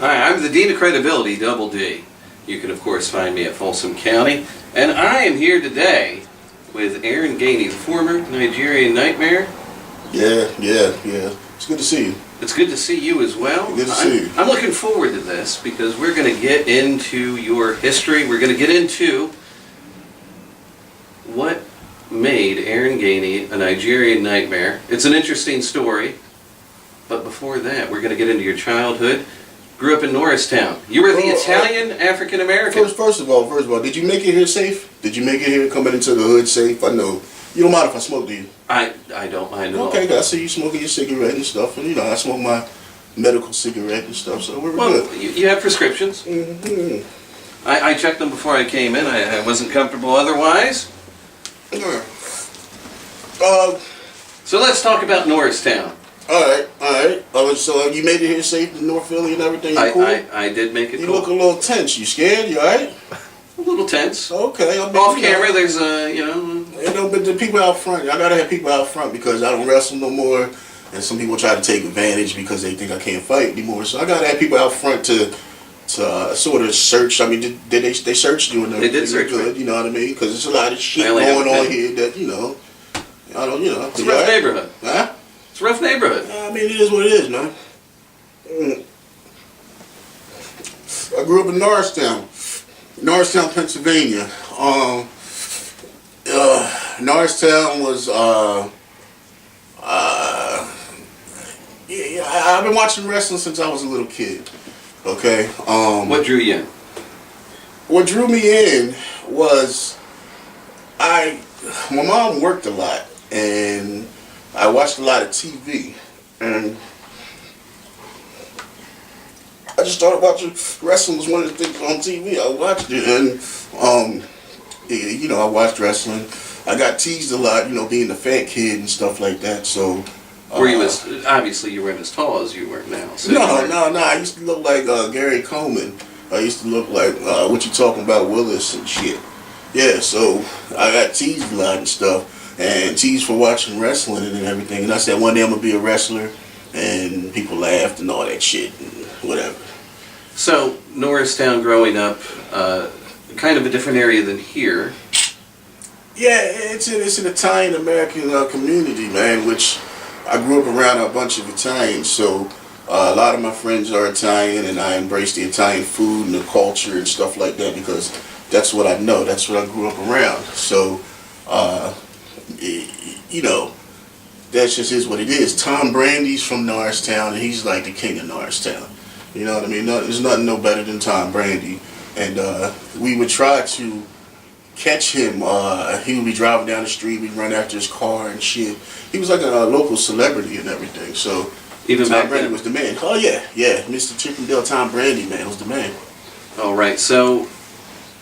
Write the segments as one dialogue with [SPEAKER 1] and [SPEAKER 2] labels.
[SPEAKER 1] Hi, I'm the Dean of Credibility, Double D. You can, of course, find me at Folsom County. And I am here today with Aaron Gainey, the former Nigerian Nightmare.
[SPEAKER 2] Yeah. It's good to see you.
[SPEAKER 1] It's good to see you as well.
[SPEAKER 2] Good to see you.
[SPEAKER 1] I'm looking forward to this because we're going to get into your history. We're going to get into what made Aaron Gainey a Nigerian Nightmare. It's an interesting story. But before that, we're going to get into your childhood. Grew up in Norristown. You were the Italian African American.
[SPEAKER 2] First of all, did you make it here safe? Did you make it here coming into the hood safe? I know. You don't mind if I smoke, do you?
[SPEAKER 1] I don't mind at all.
[SPEAKER 2] Okay, I see you smoking your cigarette and stuff, and I smoke my medical cigarette and stuff, so we're
[SPEAKER 1] well,
[SPEAKER 2] good.
[SPEAKER 1] You have prescriptions.
[SPEAKER 2] Mm-hmm.
[SPEAKER 1] I checked them before I came in. I wasn't comfortable otherwise. So let's talk about Norristown.
[SPEAKER 2] Alright. So you made it here safe in North Philly and everything? You cool?
[SPEAKER 1] I did make it
[SPEAKER 2] You
[SPEAKER 1] cool.
[SPEAKER 2] look a little tense. You scared? You alright?
[SPEAKER 1] A little tense.
[SPEAKER 2] Okay.
[SPEAKER 1] Off camera, there's
[SPEAKER 2] but the people out front, I gotta have people out front because I don't wrestle no more, and some people try to take advantage because they think I can't fight anymore. So I gotta have people out front to sort of search. I mean, did they searched you and
[SPEAKER 1] they did search
[SPEAKER 2] good?
[SPEAKER 1] me.
[SPEAKER 2] You know what I mean? Because there's a lot of shit going on here that I don't.
[SPEAKER 1] It's a rough neighborhood.
[SPEAKER 2] Huh?
[SPEAKER 1] It's a rough neighborhood.
[SPEAKER 2] I mean, it is what it is, man. I grew up in Norristown, Pennsylvania. Norristown was, I've been watching wrestling since I was a little kid. Okay.
[SPEAKER 1] What drew you in?
[SPEAKER 2] What drew me in was my mom worked a lot, and I watched a lot of TV, and I just started watching wrestling. Was one of the things on TV. I watched it, and I watched wrestling. I got teased a lot, being the fat kid and stuff like that. So,
[SPEAKER 1] obviously you weren't as tall as you were now. So
[SPEAKER 2] no. I used to look like Gary Coleman. I used to look like what you talking about, Willis and shit. Yeah, so I got teased a lot and stuff. And teased for watching wrestling and everything. And I said one day I'm going to be a wrestler. And people laughed and all that shit and whatever.
[SPEAKER 1] So, Norristown growing up, kind of a different area than here.
[SPEAKER 2] Yeah, it's an Italian American community, man, which I grew up around a bunch of Italians. So a lot of my friends are Italian, and I embrace the Italian food and the culture and stuff like that because that's what I know. That's what I grew up around. So, that just is what it is. Tom Brandy's from Norristown, and he's like the king of Norristown. You know what I mean? There's nothing no better than Tom Brandy. And we would try to catch him. He would be driving down the street, we'd run after his car and shit. He was like a local celebrity and everything. So
[SPEAKER 1] even
[SPEAKER 2] Tom Brandy was the man. Oh yeah, Mr. Chippendale Tom Brandy, man, was the man.
[SPEAKER 1] All right, so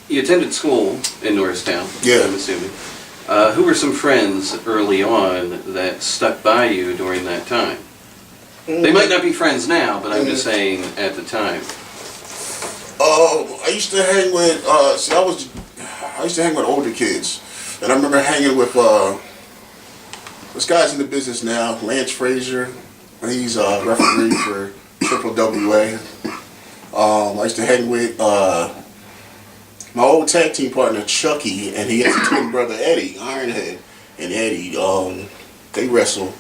[SPEAKER 1] you attended school in Norristown,
[SPEAKER 2] yeah.
[SPEAKER 1] I'm assuming. Who were some friends early on that stuck by you during that time? Mm-hmm. They might not be friends now, but I'm just saying at the time.
[SPEAKER 2] I used to hang with. I used to hang with older kids, and I remember hanging with this guy's in the business now, Lance Frazier. He's a referee for Triple WA. I used to hang with my old tag team partner Chucky, and he has a twin brother Eddie, Ironhead, and Eddie. They wrestle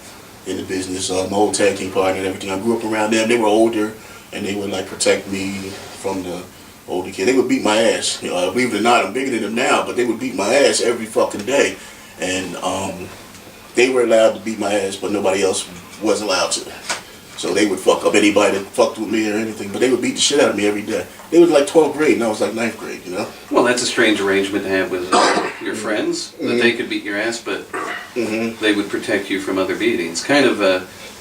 [SPEAKER 2] in the business. My old tag team partner and everything. I grew up around them. They were older, and they would protect me from the older kid. They would beat my ass. Believe it or not, I'm bigger than them now, but they would beat my ass every fucking day. And they were allowed to beat my ass, but nobody else was allowed to. So they would fuck up anybody that fucked with me or anything, but they would beat the shit out of me every day. They was like 12th grade, and I was like 9th grade,
[SPEAKER 1] Well, that's a strange arrangement to have with your friends, that they could beat your ass, but they would protect you from other beatings. Kind of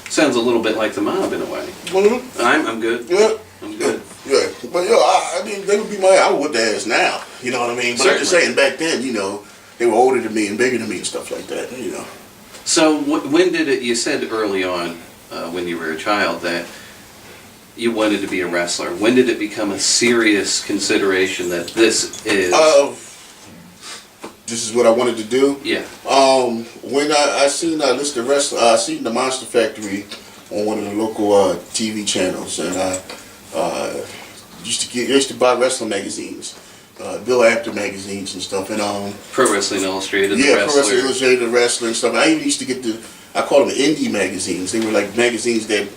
[SPEAKER 1] sounds a little bit like the mob in a way.
[SPEAKER 2] Mm-hmm.
[SPEAKER 1] I'm good.
[SPEAKER 2] Yeah.
[SPEAKER 1] I'm good.
[SPEAKER 2] Yeah. But I mean, they would beat my ass. I would whip their ass now. You know what I mean? But I'm just saying, back then, they were older than me and bigger than me and stuff like that.
[SPEAKER 1] So when did it? You said early on, when you were a child, that you wanted to be a wrestler. When did it become a serious consideration that this is?
[SPEAKER 2] This is what I wanted to do.
[SPEAKER 1] Yeah.
[SPEAKER 2] When I seen a list of wrestlers, I seen the Monster Factory on one of the local TV channels, and used to buy wrestling magazines, Bill Apter magazines and stuff, and
[SPEAKER 1] Pro Wrestling Illustrated,
[SPEAKER 2] yeah,
[SPEAKER 1] the
[SPEAKER 2] Pro Wrestling
[SPEAKER 1] wrestler.
[SPEAKER 2] Illustrated, wrestling stuff. I even used to get I called them indie magazines. They were like magazines that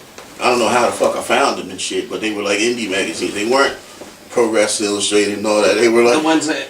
[SPEAKER 2] I don't know how the fuck I found them and shit, but they were like indie magazines. They weren't Pro Wrestling Illustrated and all that. They were like
[SPEAKER 1] The ones that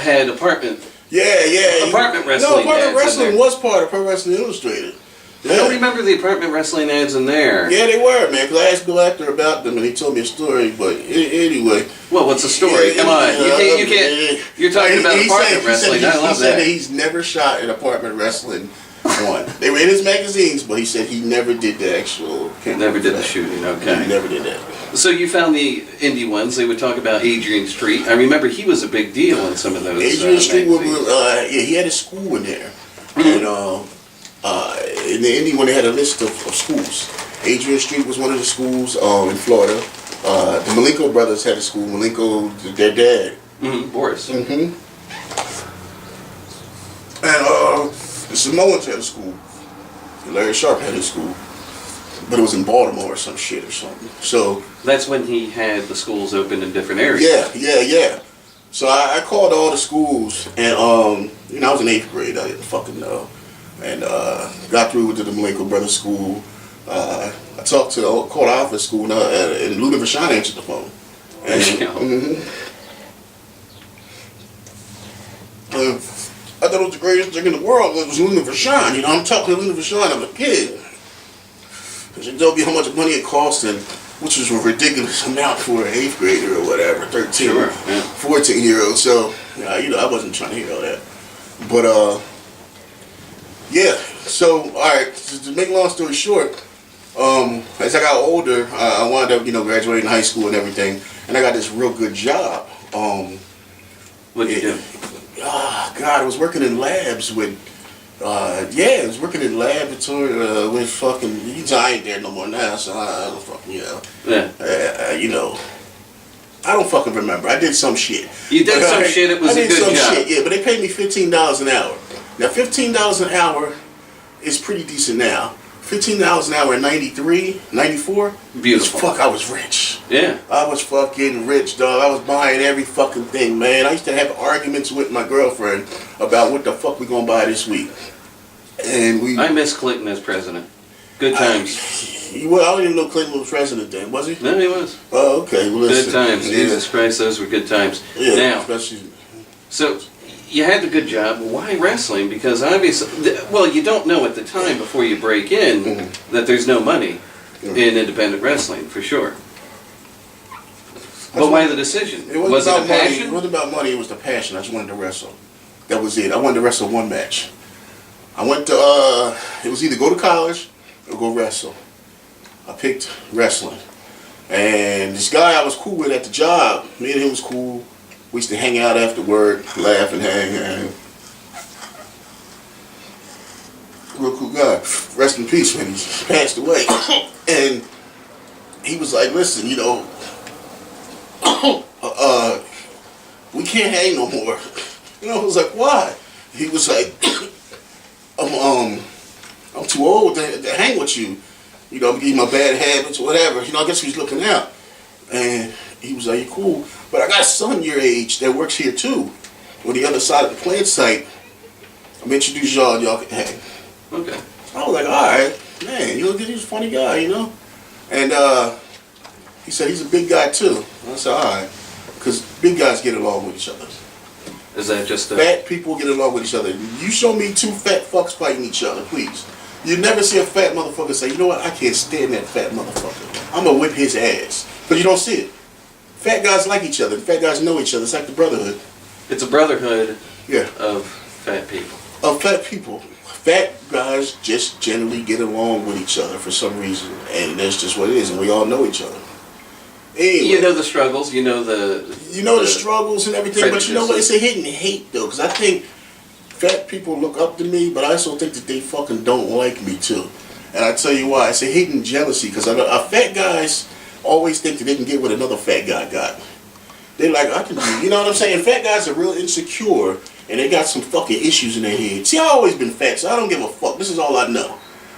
[SPEAKER 1] had apartment.
[SPEAKER 2] yeah.
[SPEAKER 1] Apartment wrestling
[SPEAKER 2] No, apartment
[SPEAKER 1] ads in
[SPEAKER 2] wrestling
[SPEAKER 1] there.
[SPEAKER 2] was part of Pro Wrestling Illustrated.
[SPEAKER 1] I don't remember the apartment wrestling ads in there.
[SPEAKER 2] Yeah, they were, man. Because I asked Bill Apter about them, and he told me a story. But anyway,
[SPEAKER 1] Well, what's the story?
[SPEAKER 2] Yeah,
[SPEAKER 1] Come on, you
[SPEAKER 2] yeah.
[SPEAKER 1] can't. You're talking about apartment wrestling. I love
[SPEAKER 2] He said
[SPEAKER 1] that.
[SPEAKER 2] that he's never shot an apartment wrestling one. They were in his magazines, but he said he never did the actual.
[SPEAKER 1] Never did the shooting.
[SPEAKER 2] He
[SPEAKER 1] Okay.
[SPEAKER 2] never did that.
[SPEAKER 1] So you found the indie ones. They would talk about Adrian Street. I remember he was a big deal in some of those.
[SPEAKER 2] Adrian Street was,
[SPEAKER 1] magazines.
[SPEAKER 2] he had a school in there, and in the indie one they had a list of schools. Adrian Street was one of the schools in Florida. The Malenko brothers had a school. Malenko, their dad.
[SPEAKER 1] Boris.
[SPEAKER 2] And the Samoans had a school. Larry Sharp had a school, but it was in Baltimore or some shit or something. So
[SPEAKER 1] That's when he had the schools open in different areas.
[SPEAKER 2] yeah. So I called all the schools, and I was in 8th grade. I didn't fucking know, and got through to the Malenko Brothers School. I called Alpha School, and Luna Vashon answered the phone. And, I thought it was the greatest thing in the world. It was Luna Vashon. I'm talking to Luna Vashon. I'm a kid. She told me how much money it cost, and which was a ridiculous amount for an 8th grader or whatever, 13,
[SPEAKER 1] Sure, yeah.
[SPEAKER 2] 14-year-old. So, I wasn't trying to hear all that. But, yeah. So, all right, to make a long story short, as I got older, I wound up, graduating high school and everything, and I got this real good job.
[SPEAKER 1] What'd you do?
[SPEAKER 2] God, I was working in labs with, I was working in laboratory with fucking, I ain't there no more now, so I don't fucking,
[SPEAKER 1] Yeah.
[SPEAKER 2] I don't fucking remember. I did some shit.
[SPEAKER 1] You did some shit, it was a good job.
[SPEAKER 2] I did some shit, yeah, but they paid me $15 an hour. Now, $15 an hour is pretty decent now. $15 an hour in 93, 94?
[SPEAKER 1] Beautiful.
[SPEAKER 2] Fuck, I was rich.
[SPEAKER 1] Yeah.
[SPEAKER 2] I was fucking rich, dog. I was buying every fucking thing, man. I used to have arguments with my girlfriend about what the fuck we gonna buy this week. And
[SPEAKER 1] I miss Clinton as president. Good times.
[SPEAKER 2] I don't even know Clinton was president then, was he?
[SPEAKER 1] No, he was.
[SPEAKER 2] Oh, okay. Well, listen.
[SPEAKER 1] Good times.
[SPEAKER 2] Yeah.
[SPEAKER 1] Jesus Christ, those were good times.
[SPEAKER 2] Yeah,
[SPEAKER 1] Now,
[SPEAKER 2] especially.
[SPEAKER 1] so you had the good job. Why wrestling? Because obviously, well, you don't know at the time before you break in that there's no money in independent wrestling, for sure. But why the decision?
[SPEAKER 2] It wasn't
[SPEAKER 1] Was it
[SPEAKER 2] about
[SPEAKER 1] a
[SPEAKER 2] money.
[SPEAKER 1] passion?
[SPEAKER 2] It wasn't about money. It was the passion. I just wanted to wrestle. That was it. I wanted to wrestle one match. I went to. It was either go to college or go wrestle. I picked wrestling, and this guy I was cool with at the job. Me and him was cool. We used to hang out after work, laugh and hang. And real cool guy. Rest in peace when he passed away. And he was like, "Listen, we can't hang no more." I was like, "Why?" He was like, I'm too old to hang with you. I'm gonna give you my bad habits, whatever. I guess he was looking out. And he was like, "You cool, but I got a son your age that works here too, on the other side of the plant site. I'm introduce y'all, and y'all can hang."
[SPEAKER 1] Okay.
[SPEAKER 2] I was like, "All right, man, he's a funny guy, And he said he's a big guy too. I said, "All right," because big guys get along with each other.
[SPEAKER 1] Is that just a...
[SPEAKER 2] Fat people get along with each other. You show me two fat fucks fighting each other, please. You never see a fat motherfucker say, "You know what? I can't stand that fat motherfucker. I'm gonna whip his ass." But you don't see it. Fat guys like each other. Fat guys know each other. It's like the brotherhood.
[SPEAKER 1] It's a brotherhood
[SPEAKER 2] Yeah.
[SPEAKER 1] of fat people.
[SPEAKER 2] Of fat people. Fat guys just generally get along with each other for some reason, and that's just what it is. And we all know each other. Anyway,
[SPEAKER 1] You know the struggles. You know the
[SPEAKER 2] struggles and everything, but you know what? It's a hidden hate though, because I think fat people look up to me, but I also think that they fucking don't like me too. And I tell you why. It's a hidden jealousy, because fat guys always think that they can get what another fat guy got. They like, I can do, you know what I'm saying? Fat guys are real insecure, and they got some fucking issues in their head. See, I've always been fat, so I don't give a fuck. This is all I know.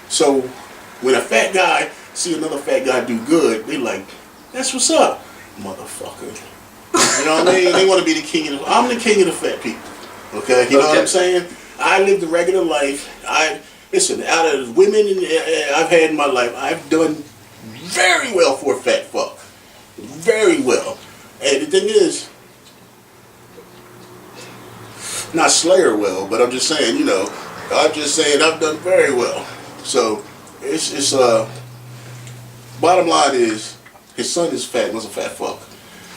[SPEAKER 2] So when a fat guy see another fat guy do good, they like, that's what's up. motherfucker. You know what I mean? They want to be the king of the... I'm the king of the fat people. Okay? You know what I'm saying? I lived a regular life. Listen, out of the women I've had in my life, I've done very well for a fat fuck. Very well. And the thing is, not Slayer well, but I'm just saying, you know, I'm just saying I've done very well. So, it's bottom line is, his son is fat, was a fat fuck.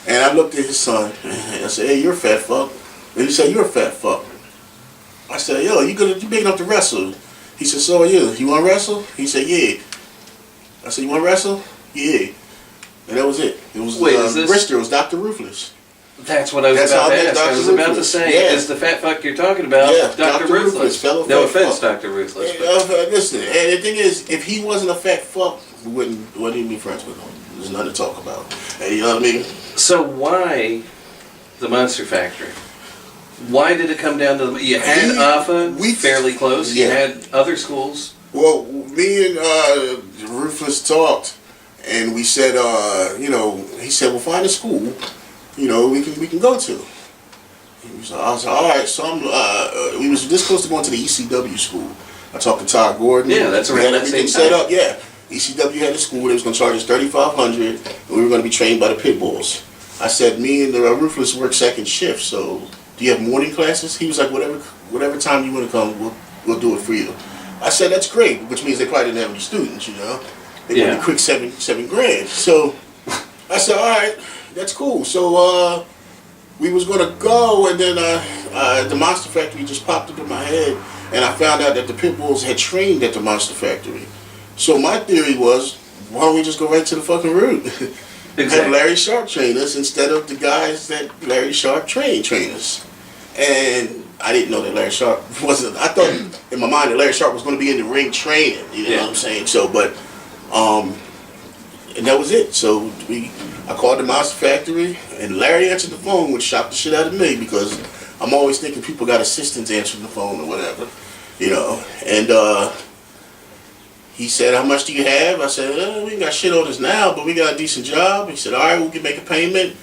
[SPEAKER 2] And I looked at his son, and I said, hey, you're a fat fuck. And he said, you're a fat fuck. I said, yo, you big enough to wrestle. He said, so are you. You want to wrestle? He said, yeah. I said, you want to wrestle? Yeah. And that was it. It was Brister. It was Dr. Ruthless.
[SPEAKER 1] That's what I was about to ask. I was about to say, is the fat fuck you're talking about Dr. Ruthless? No offense, Dr. Ruthless.
[SPEAKER 2] Listen, and the thing is, if he wasn't a fat fuck, we wouldn't even be friends with him. There's nothing to talk about. And you know what I mean?
[SPEAKER 1] So why the Monster Factory? Why did it come down to you had AFA fairly close. You had other schools.
[SPEAKER 2] Well, me and Ruthless talked, and we said, you know, he said, well, find a school, you know, we can go to. So I was like, all right. So we was this close to going to the ECW school. I talked to Todd Gordon.
[SPEAKER 1] Yeah, that's around that same time.
[SPEAKER 2] Set up. Yeah, ECW had a school. They was going to charge us $3,500, and we were going to be trained by the pit bulls. I said, me and Ruthless work second shift, so do you have morning classes? He was like, whatever time you want to come, we'll do it for you. I said, that's great, which means they probably didn't have any students, you know. They wanted a quick seven grand. So I said, all right, that's cool. So we was gonna go, and then the Monster Factory just popped up in my head, and I found out that the pit bulls had trained at the Monster Factory. So my theory was, why don't we just go right to the fucking root? Exactly. Have Larry Sharp train us instead of the guys that Larry Sharp train us. And I didn't know that Larry Sharp wasn't. I thought in my mind that Larry Sharp was going to be in the ring training. You know what I'm saying? So, but, and that was it. So I called the Monster Factory, and Larry answered the phone, which shocked the shit out of me because I'm always thinking people got assistants answering the phone or whatever, you know. And he said, how much do you have? I said, we ain't got shit on us now, but we got a decent job. He said, all right, we can make a payment.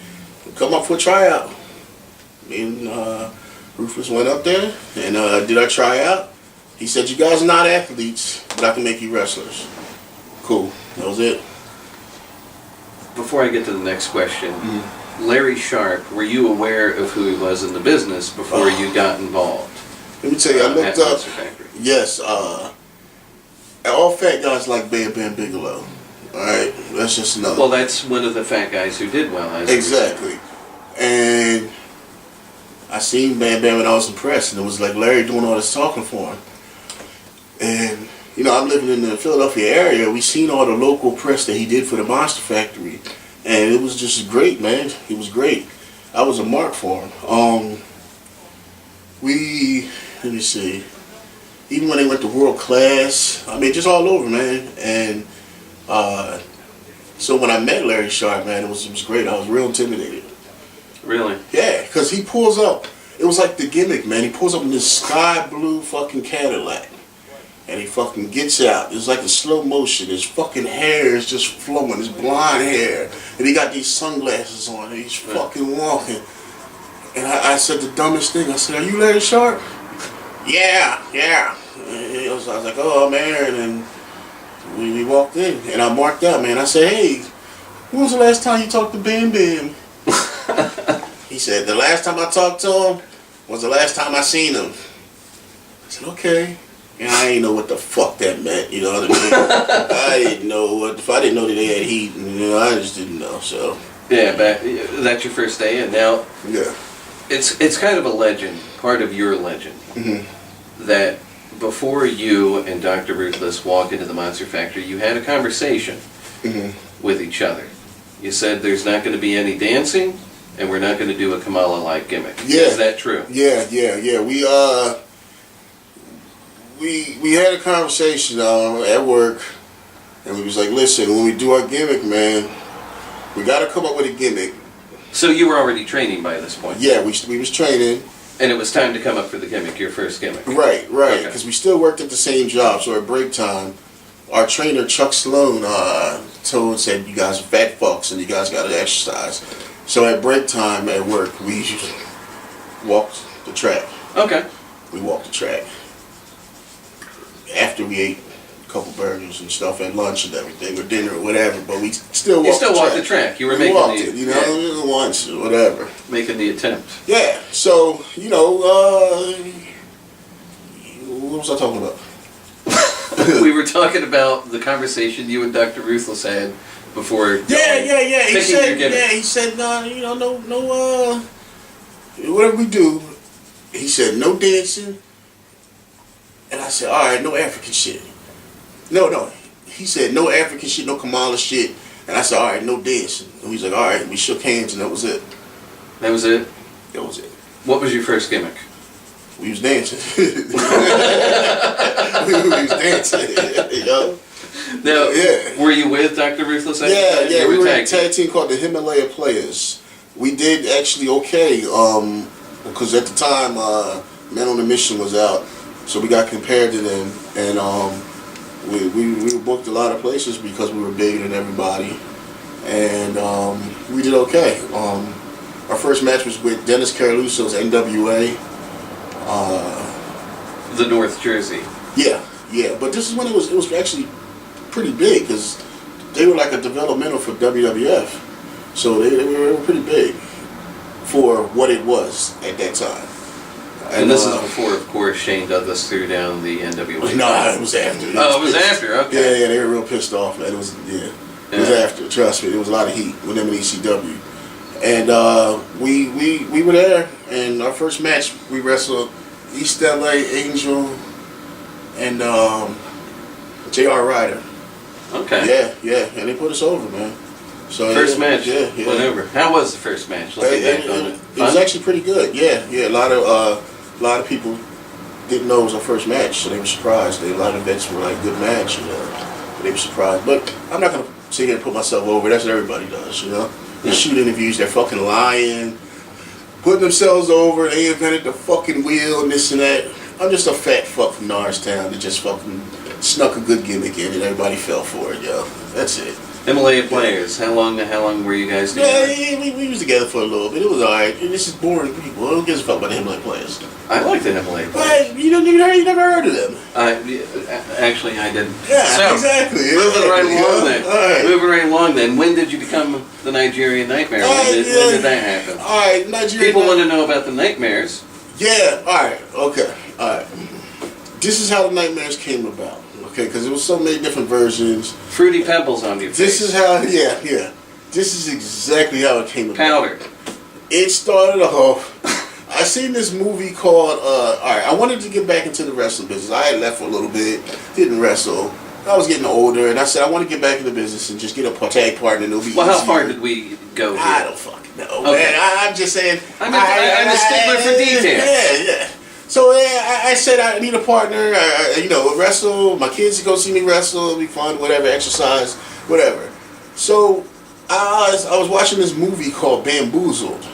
[SPEAKER 2] Come up for a tryout. Me and Rufus went up there and did our tryout. He said, you guys are not athletes, but I can make you wrestlers. Cool. That was it.
[SPEAKER 1] Before I get to the next question, Larry Sharp, were you aware of who he was in the business before you got involved?
[SPEAKER 2] Let me tell you, I looked up. Yes, all fat guys like Bam Bam Bigelow. Alright, that's just another.
[SPEAKER 1] Well, that's one of the fat guys who did well.
[SPEAKER 2] Exactly. And I seen Bam Bam and I was impressed. And it was like Larry doing all this talking for him. And, you know, I'm living in the Philadelphia area. We seen all the local press that he did for the Monster Factory. And it was just great, man. He was great. I was a mark for him. Let me see. Even when they went to World Class, I mean, just all over, man. And so when I met Larry Sharp, man, it was great. I was real intimidated.
[SPEAKER 1] Really?
[SPEAKER 2] Yeah, because he pulls up. It was like the gimmick, man. He pulls up in this sky blue fucking Cadillac. And he fucking gets out. It's like a slow motion. His fucking hair is just flowing. His blonde hair. And he got these sunglasses on. And he's fucking walking. And I said the dumbest thing. I said, are you Larry Sharp? Yeah. And I was like, oh, man. And we walked in. And I marked out, man. I said, hey, when was the last time you talked to Bam Bam? He said, the last time I talked to him was the last time I seen him. I said, okay. And I didn't know what the fuck that meant, you know what I mean? I didn't know if I didn't know that they had heat, you know, I just didn't know, so.
[SPEAKER 1] Yeah, that's your first day, and now it's kind of a legend, part of your legend, that before you and Dr. Ruthless walked into the Monster Factory, you had a conversation with each other. You said there's not going to be any dancing, and we're not going to do a Kamala-like gimmick. Yeah. Is that true?
[SPEAKER 2] Yeah. We had a conversation at work, and we was like, listen, when we do our gimmick, man, we got to come up with a gimmick.
[SPEAKER 1] So you were already training by this point?
[SPEAKER 2] Yeah, we was training.
[SPEAKER 1] And it was time to come up for the gimmick, your first gimmick?
[SPEAKER 2] Right, because we still worked at the same job, so at break time, our trainer Chuck Sloan said you guys are fat fucks and you guys got to exercise. So at break time at work, we walked the track.
[SPEAKER 1] Okay.
[SPEAKER 2] We walked the track. After we ate a couple burgers and stuff at lunch and everything, or dinner or whatever, but we still walked
[SPEAKER 1] the track. You were
[SPEAKER 2] we
[SPEAKER 1] making
[SPEAKER 2] walked
[SPEAKER 1] the
[SPEAKER 2] it, you know, once or whatever.
[SPEAKER 1] Making the attempt.
[SPEAKER 2] Yeah. So you know, what was I talking about?
[SPEAKER 1] We were talking about the conversation you and Dr. Ruthless had before.
[SPEAKER 2] Yeah. He said, no, you know, no, whatever we do. He said, no dancing. And I said, all right, no African shit. No. He said, no African shit, no Kamala shit. And I said, all right, no dancing. And he's like, all right. We shook hands, and that was it.
[SPEAKER 1] That was it?
[SPEAKER 2] That was it.
[SPEAKER 1] What was your first gimmick?
[SPEAKER 2] We was dancing. we was dancing, you know?
[SPEAKER 1] Now,
[SPEAKER 2] yeah.
[SPEAKER 1] Were you with Dr. Ruthless?
[SPEAKER 2] Yeah. We were in a tag team called the Himalaya Players. We did actually okay, because at the time, Man on a Mission was out. So we got compared to them, and we were booked a lot of places because we were bigger than everybody, and we did okay. Our first match was with Dennis Caruso's NWA.
[SPEAKER 1] The North Jersey.
[SPEAKER 2] Yeah, but this is when it was actually pretty big because they were like a developmental for WWF, so they were pretty big for what it was at that time.
[SPEAKER 1] And this is before, of course, Shane Douglas threw down the NWA.
[SPEAKER 2] No, it was after.
[SPEAKER 1] It was after. Okay.
[SPEAKER 2] Yeah, they were real pissed off, man. It was after. Trust me, there was a lot of heat with them in ECW, and we were there. And our first match, we wrestled East LA Angel and J.R. Ryder.
[SPEAKER 1] Okay.
[SPEAKER 2] Yeah, and they put us over, man. So
[SPEAKER 1] first match,
[SPEAKER 2] yeah.
[SPEAKER 1] Went over. How was the first match? Looking back on it,
[SPEAKER 2] it was actually pretty good. Yeah. A lot of people didn't know it was our first match, so they were surprised. A lot of vets were like, good match, you know. They were surprised. But I'm not gonna sit here and put myself over. That's what everybody does, you know. They shoot interviews, they're fucking lying, putting themselves over. They invented the fucking wheel and this and that. I'm just a fat fuck from Norristown that just fucking snuck a good gimmick in and everybody fell for it, yo. That's it.
[SPEAKER 1] Himalaya Players. How long were you guys together?
[SPEAKER 2] Yeah, we was together for a little bit. It was alright. This is boring people. Who gives a fuck about the Himalaya Players?
[SPEAKER 1] I like the Himalaya Players.
[SPEAKER 2] Well, you never heard of them.
[SPEAKER 1] Actually, I didn't.
[SPEAKER 2] Yeah,
[SPEAKER 1] so,
[SPEAKER 2] exactly.
[SPEAKER 1] Moving right along then.
[SPEAKER 2] Right.
[SPEAKER 1] Moving right along then. When did you become the Nigerian Nightmare? When did that happen?
[SPEAKER 2] Alright, Nigerian
[SPEAKER 1] People want to know about the Nightmares.
[SPEAKER 2] Yeah, alright, okay. Alright. This is how the Nightmares came about. Okay, because there was so many different versions.
[SPEAKER 1] Fruity Pebbles on your face.
[SPEAKER 2] This is how, yeah. This is exactly how it came about.
[SPEAKER 1] Powder.
[SPEAKER 2] It started off, I seen this movie called, alright, I wanted to get back into the wrestling business. I had left for a little bit, didn't wrestle. I was getting older, and I said, I want to get back in the business and just get a tag partner, and it'll be
[SPEAKER 1] Well,
[SPEAKER 2] easier.
[SPEAKER 1] how far did we go here?
[SPEAKER 2] I don't fucking know,
[SPEAKER 1] Okay.
[SPEAKER 2] man. I'm just saying.
[SPEAKER 1] I'm a stickler for details.
[SPEAKER 2] Yeah. So I said I need a partner. Wrestle. My kids go see me wrestle. It'll be fun. Whatever. Exercise. Whatever. So I was watching this movie called Bamboozled.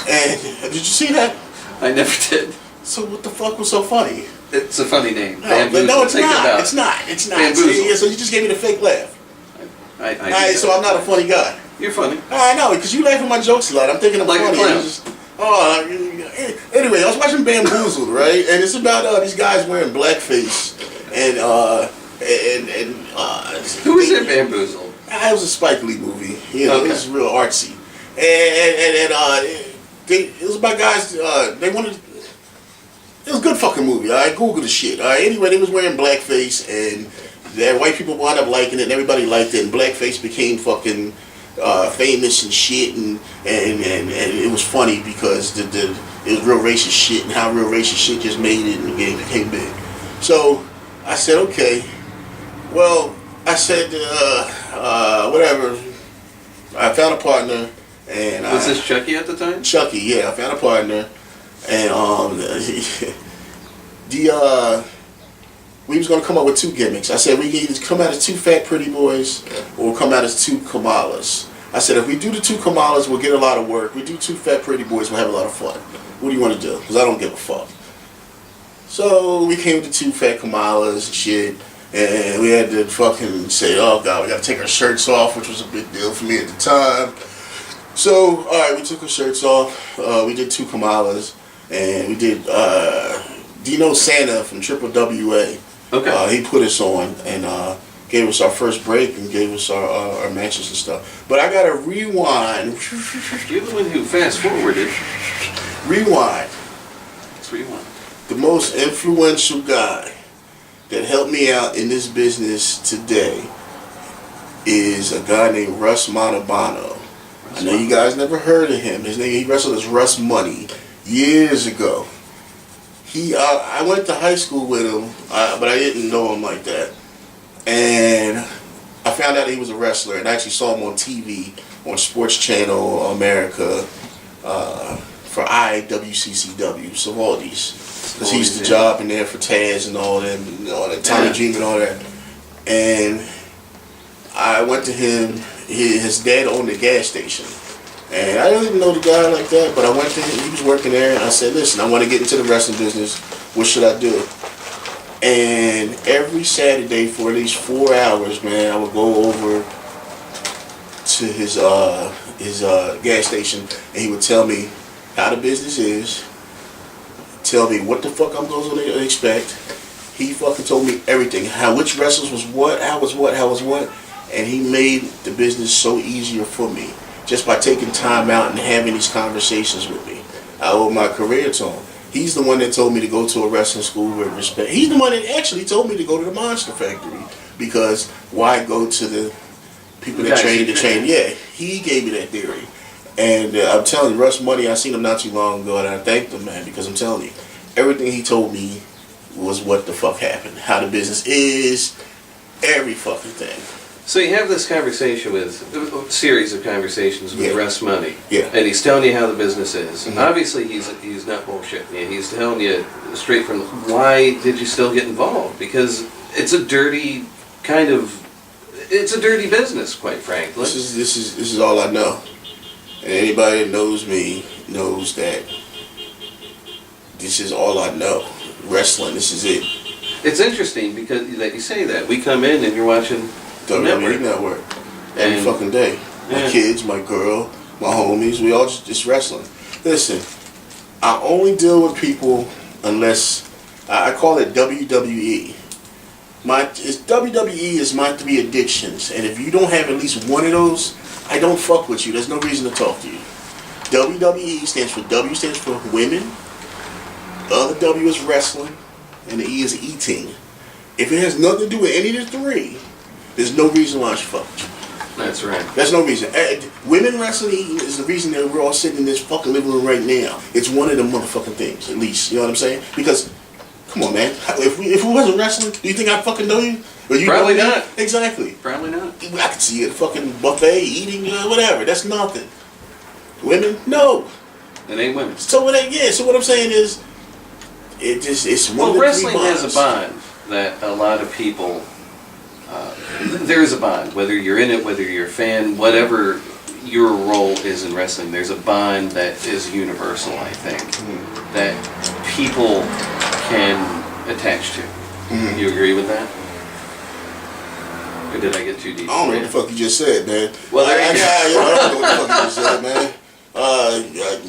[SPEAKER 2] And did you see that?
[SPEAKER 1] I never did.
[SPEAKER 2] So what the fuck was so funny?
[SPEAKER 1] It's a funny name.
[SPEAKER 2] No, it's not. It's not.
[SPEAKER 1] Bamboozled.
[SPEAKER 2] So you just gave me the fake laugh. So I'm not a funny guy.
[SPEAKER 1] You're funny.
[SPEAKER 2] I know, because you laugh at my jokes a lot. I'm thinking I'm
[SPEAKER 1] like
[SPEAKER 2] funny. Anyway, I was watching Bamboozled, right? And it's about these guys wearing blackface and
[SPEAKER 1] who is in Bamboozled?
[SPEAKER 2] It was a Spike Lee movie. It was real artsy, it was about guys. They wanted. It was a good fucking movie. I Googled the shit. Anyway, they was wearing blackface, and that white people wound up liking it, and everybody liked it, and blackface became fucking famous and shit, and it was funny because it was real racist shit, and how real racist shit just made it and it became big. So I said, okay, well, I said, whatever. I found a partner, and
[SPEAKER 1] was this Chucky at the time?
[SPEAKER 2] Chucky, yeah. I found a partner, and we was gonna come up with two gimmicks. I said we can either come out as two fat pretty boys or we'll come out as two Kamalas. I said if we do the two Kamalas, we'll get a lot of work. We do two fat pretty boys, we'll have a lot of fun. What do you want to do? Because I don't give a fuck. So we came with the two fat Kamalas and shit, And we had to fucking say, oh God, we gotta take our shirts off, which was a big deal for me at the time. So, alright, we took our shirts off. We did 2 Kamalas. And we did, Dino Santa from Triple WA.
[SPEAKER 1] Okay.
[SPEAKER 2] He put us on and gave us our first break and gave us our matches and stuff. But I gotta rewind.
[SPEAKER 1] You're the one who fast forwarded.
[SPEAKER 2] Rewind.
[SPEAKER 1] Let's rewind.
[SPEAKER 2] The most influential guy that helped me out in this business today is a guy named Russ Montalbano. I know you guys never heard of him. He wrestled as Russ Money years ago. I went to high school with him, but I didn't know him like that. And I found out he was a wrestler, and I actually saw him on TV on Sports Channel America for IWCCW, Savaldi's. Because he used to job in there for Taz and all that, Tommy Dream and all that. And I went to him. His dad owned a gas station. And I didn't even know the guy like that, but I went to him. He was working there, and I said, listen, I want to get into the wrestling business. What should I do? And every Saturday for at least 4 hours, man, I would go over to his gas station, and he would tell me how the business is, tell me what the fuck I'm going to expect. He fucking told me everything, which wrestlers was what, how was what, and he made the business so easier for me just by taking time out and having these conversations with me. I owe my career to him. He's the one that told me to go to a wrestling school with respect. He's the one that actually told me to go to the Monster Factory, because why go to the people that train to train? Yeah, he gave me that theory. And I'm telling you, Russ Money, I seen him not too long ago, and I thanked him, man, because I'm telling you, everything he told me was what the fuck happened, how the business is, every fucking thing.
[SPEAKER 1] So you have this conversation a series of conversations with Russ Money.
[SPEAKER 2] Yeah.
[SPEAKER 1] And he's telling you how the business is.
[SPEAKER 2] Mm-hmm.
[SPEAKER 1] Obviously he's not bullshitting you. He's telling you straight from why did you still get involved? Because it's a dirty business, quite frankly.
[SPEAKER 2] This is all I know. And anybody that knows me knows that this is all I know. Wrestling, this is it.
[SPEAKER 1] It's interesting because that you say that. We come in and you're watching
[SPEAKER 2] WWE Network every fucking day. My kids, my girl, my homies, we all just wrestling. Listen, I only deal with people unless I call it WWE. WWE is my 3 addictions, and if you don't have at least one of those, I don't fuck with you. There's no reason to talk to you. WWE stands for women. The other W is wrestling, and the E is eating. If it has nothing to do with any of the 3, there's no reason why I should fuck with you.
[SPEAKER 1] That's right.
[SPEAKER 2] There's no reason. Women wrestling is the reason that we're all sitting in this fucking living room right now. It's one of the motherfucking things, at least. You know what I'm saying? Because, come on, man. If we wasn't wrestling, do you think I'd fucking know you? Or you
[SPEAKER 1] Probably
[SPEAKER 2] know me?
[SPEAKER 1] not.
[SPEAKER 2] Exactly.
[SPEAKER 1] Probably not.
[SPEAKER 2] I could see you at a fucking buffet eating, whatever. That's nothing. Women? No.
[SPEAKER 1] It ain't women.
[SPEAKER 2] So what I'm saying is, it's one of the 3
[SPEAKER 1] wrestling
[SPEAKER 2] bonds.
[SPEAKER 1] has a bond that a lot of people. There is a bond, whether you're in it, whether you're a fan, whatever your role is in wrestling, there's a bond that is universal, I think, that people can attach to. Mm-hmm. You agree with that? Or did I get too deep?
[SPEAKER 2] I don't know what the fuck you just said, man.
[SPEAKER 1] Well, there you go.
[SPEAKER 2] I don't know what the fuck you just said, man.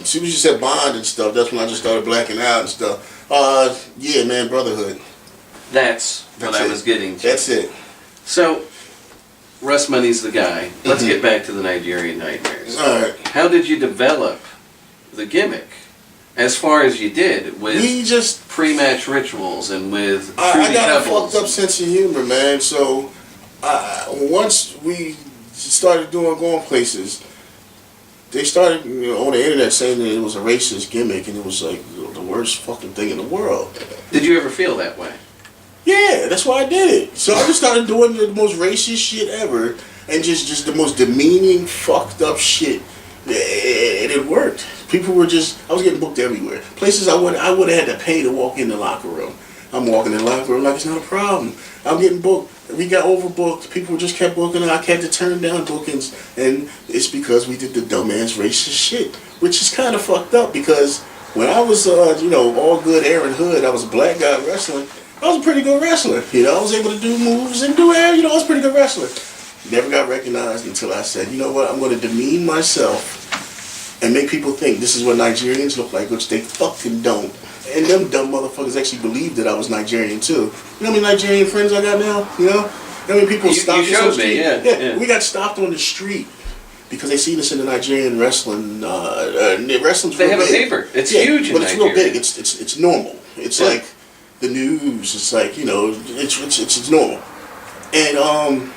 [SPEAKER 2] As soon as you said bond and stuff, that's when I just started blacking out and stuff. Yeah, man, brotherhood.
[SPEAKER 1] That's what I was getting to.
[SPEAKER 2] That's it.
[SPEAKER 1] So, Russ Money's the guy. Let's get back to the Nigerian Nightmares.
[SPEAKER 2] All right.
[SPEAKER 1] How did you develop the gimmick as far as you did with pre-match rituals and with
[SPEAKER 2] I got
[SPEAKER 1] couples?
[SPEAKER 2] a fucked up sense of humor, man. So once we started going places, they started on the internet saying that it was a racist gimmick, and it was like the worst fucking thing in the world.
[SPEAKER 1] Did you ever feel that way?
[SPEAKER 2] Yeah, that's why I did it. So I just started doing the most racist shit ever, and just the most demeaning, fucked up shit, and it worked. People were I was getting booked everywhere. Places I would have had to pay to walk in the locker room. I'm walking in the locker room like it's not a problem. I'm getting booked. We got overbooked. People just kept booking. I had to turn down bookings, and it's because we did the dumbass racist shit, which is kind of fucked up because when I was, all good Aaron Hood, I was a black guy wrestling. I was a pretty good wrestler. You know, I was able to do moves and do air. You know, I was a pretty good wrestler. Never got recognized until I said, you know what, I'm going to demean myself and make people think this is what Nigerians look like, which they fucking don't. And them dumb motherfuckers actually believed that I was Nigerian too. You know how many Nigerian friends I got now? You know? How many people stopped us on the street? Yeah, we got stopped on the street because they seen us in the Nigerian wrestling. Wrestling's
[SPEAKER 1] They
[SPEAKER 2] real
[SPEAKER 1] have a
[SPEAKER 2] big.
[SPEAKER 1] paper. It's huge in
[SPEAKER 2] but it's
[SPEAKER 1] Nigeria.
[SPEAKER 2] real big. It's normal. It's like the news. It's like, you know, it's normal. And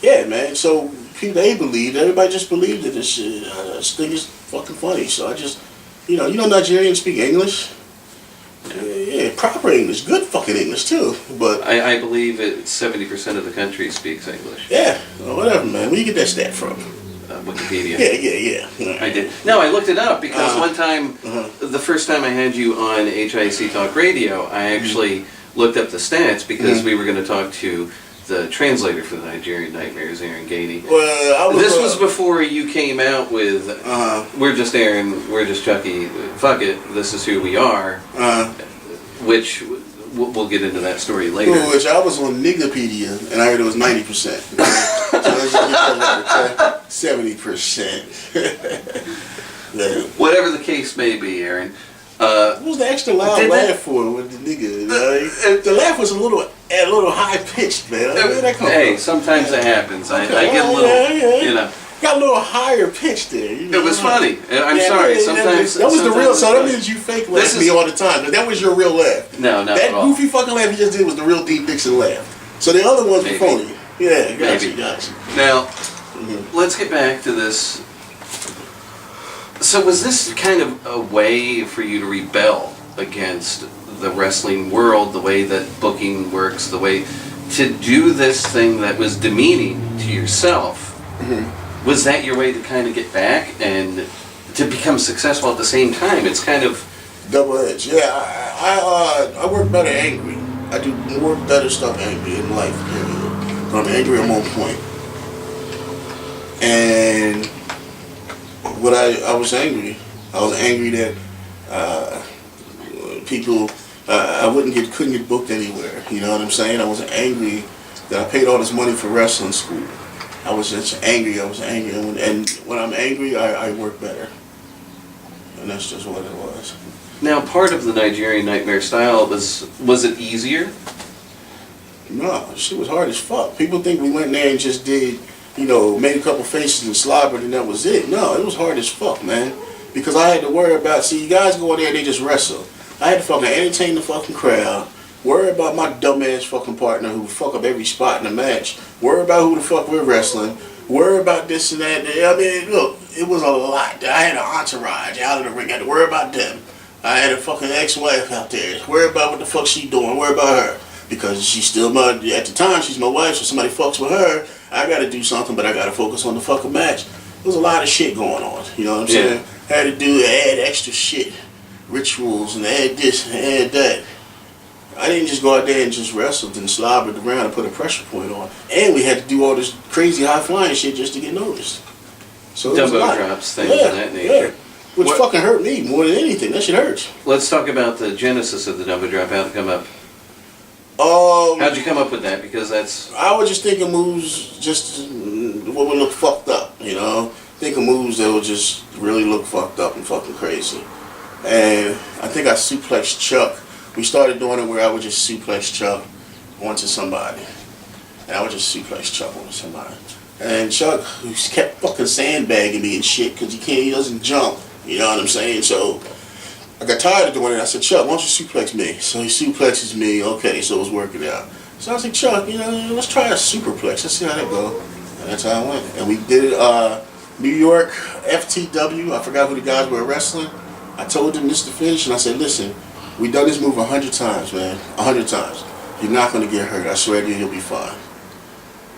[SPEAKER 2] yeah, man. So people, they believed. Everybody just believed that this shit. I just think it's fucking funny. So I just, you know, Nigerians speak English. Yeah, proper English, good fucking English too. But
[SPEAKER 1] I believe 70% of the country speaks English.
[SPEAKER 2] Yeah, well, whatever, man. Where you get that stat from?
[SPEAKER 1] Wikipedia.
[SPEAKER 2] Yeah.
[SPEAKER 1] I did. No, I looked it up because one time, the first time I had you on HIC Talk Radio, I actually looked up the stats because we were going to talk to the translator for the Nigerian Nightmares, Aaron Gainey.
[SPEAKER 2] Well,
[SPEAKER 1] this was before you came out with "We're just Aaron, we're just Chucky. Fuck it, this is who we are," which we'll get into that story later.
[SPEAKER 2] Which I was on Niggapedia, and I heard it was 90%. So let's just get that right, okay? 70%. Yeah.
[SPEAKER 1] Whatever the case may be, Aaron.
[SPEAKER 2] What was the extra loud laugh for with the nigga? The laugh was a little high pitched, man. Where did that come from?
[SPEAKER 1] Sometimes it happens. I get a little, you know.
[SPEAKER 2] Got a little higher pitch there. You know?
[SPEAKER 1] It was funny. I'm sorry. Sometimes
[SPEAKER 2] that was the real. So that
[SPEAKER 1] funny.
[SPEAKER 2] means you fake laugh me all the time. But that was your real laugh.
[SPEAKER 1] No, not
[SPEAKER 2] that
[SPEAKER 1] at all.
[SPEAKER 2] goofy fucking laugh you just did was the real Deep Dixon laugh. So the other ones were phony. Yeah, gotcha.
[SPEAKER 1] Now, let's get back to this. So was this kind of a way for you to rebel against the wrestling world, the way that booking works, the way to do this thing that was demeaning to yourself? Was that your way to kind of get back and to become successful at the same time? It's kind of
[SPEAKER 2] double-edged. Yeah, I work better angry. I do more better stuff angry in life, period. But I'm angry, I'm on point. And what I was angry. I was angry that people, couldn't get booked anywhere. You know what I'm saying? I was angry that I paid all this money for wrestling school. I was just angry. And when I'm angry, I work better. And that's just what it was.
[SPEAKER 1] Now, part of the Nigerian Nightmare style was it easier?
[SPEAKER 2] No, shit was hard as fuck. People think we went there and just did, you know, made a couple faces and slobbered and that was it. No, it was hard as fuck, man. Because I had to worry about, see, you guys go in there and they just wrestle. I had to fucking entertain the fucking crowd. Worry about my dumbass fucking partner who would fuck up every spot in the match. Worry about who the fuck we're wrestling. Worry about this and that. I mean, look, it was a lot. I had an entourage out of the ring. I had to worry about them. I had a fucking ex-wife out there. Worry about what the fuck she doing. Worry about her. Because she's still at the time, she's my wife, so somebody fucks with her, I gotta do something, but I gotta focus on the fucking match. There's a lot of shit going on, you know what I'm saying? Had to add extra shit, rituals, and add this, and add that. I didn't just go out there and just wrestled and slobbered around and put a pressure point on. And we had to do all this crazy high-flying shit just to get noticed. So
[SPEAKER 1] Dumbo drops, things of that nature.
[SPEAKER 2] Yeah. Which fucking hurt me more than anything. That shit hurts.
[SPEAKER 1] Let's talk about the genesis of the Dumbo drop, how it come up. How'd you come up with that? Because that's...
[SPEAKER 2] I was just thinking moves just what would look fucked up, you know? Thinking moves that would just really look fucked up and fucking crazy. And I think I suplexed Chuck. We started doing it where I would just suplex Chuck onto somebody. And I would just suplex Chuck onto somebody. And Chuck kept fucking sandbagging me and shit because he doesn't jump. You know what I'm saying? So I got tired of doing it. I said, Chuck, why don't you suplex me? So he suplexes me. Okay, so it was working out. So I was like, Chuck, you know, let's try a superplex. Let's see how that goes. And that's how it went. And we did it, New York, FTW. I forgot who the guys were wrestling. I told them this is the finish, and I said, listen, we done this move 100 times, man. 100 times. You're not going to get hurt. I swear to you, you'll be fine.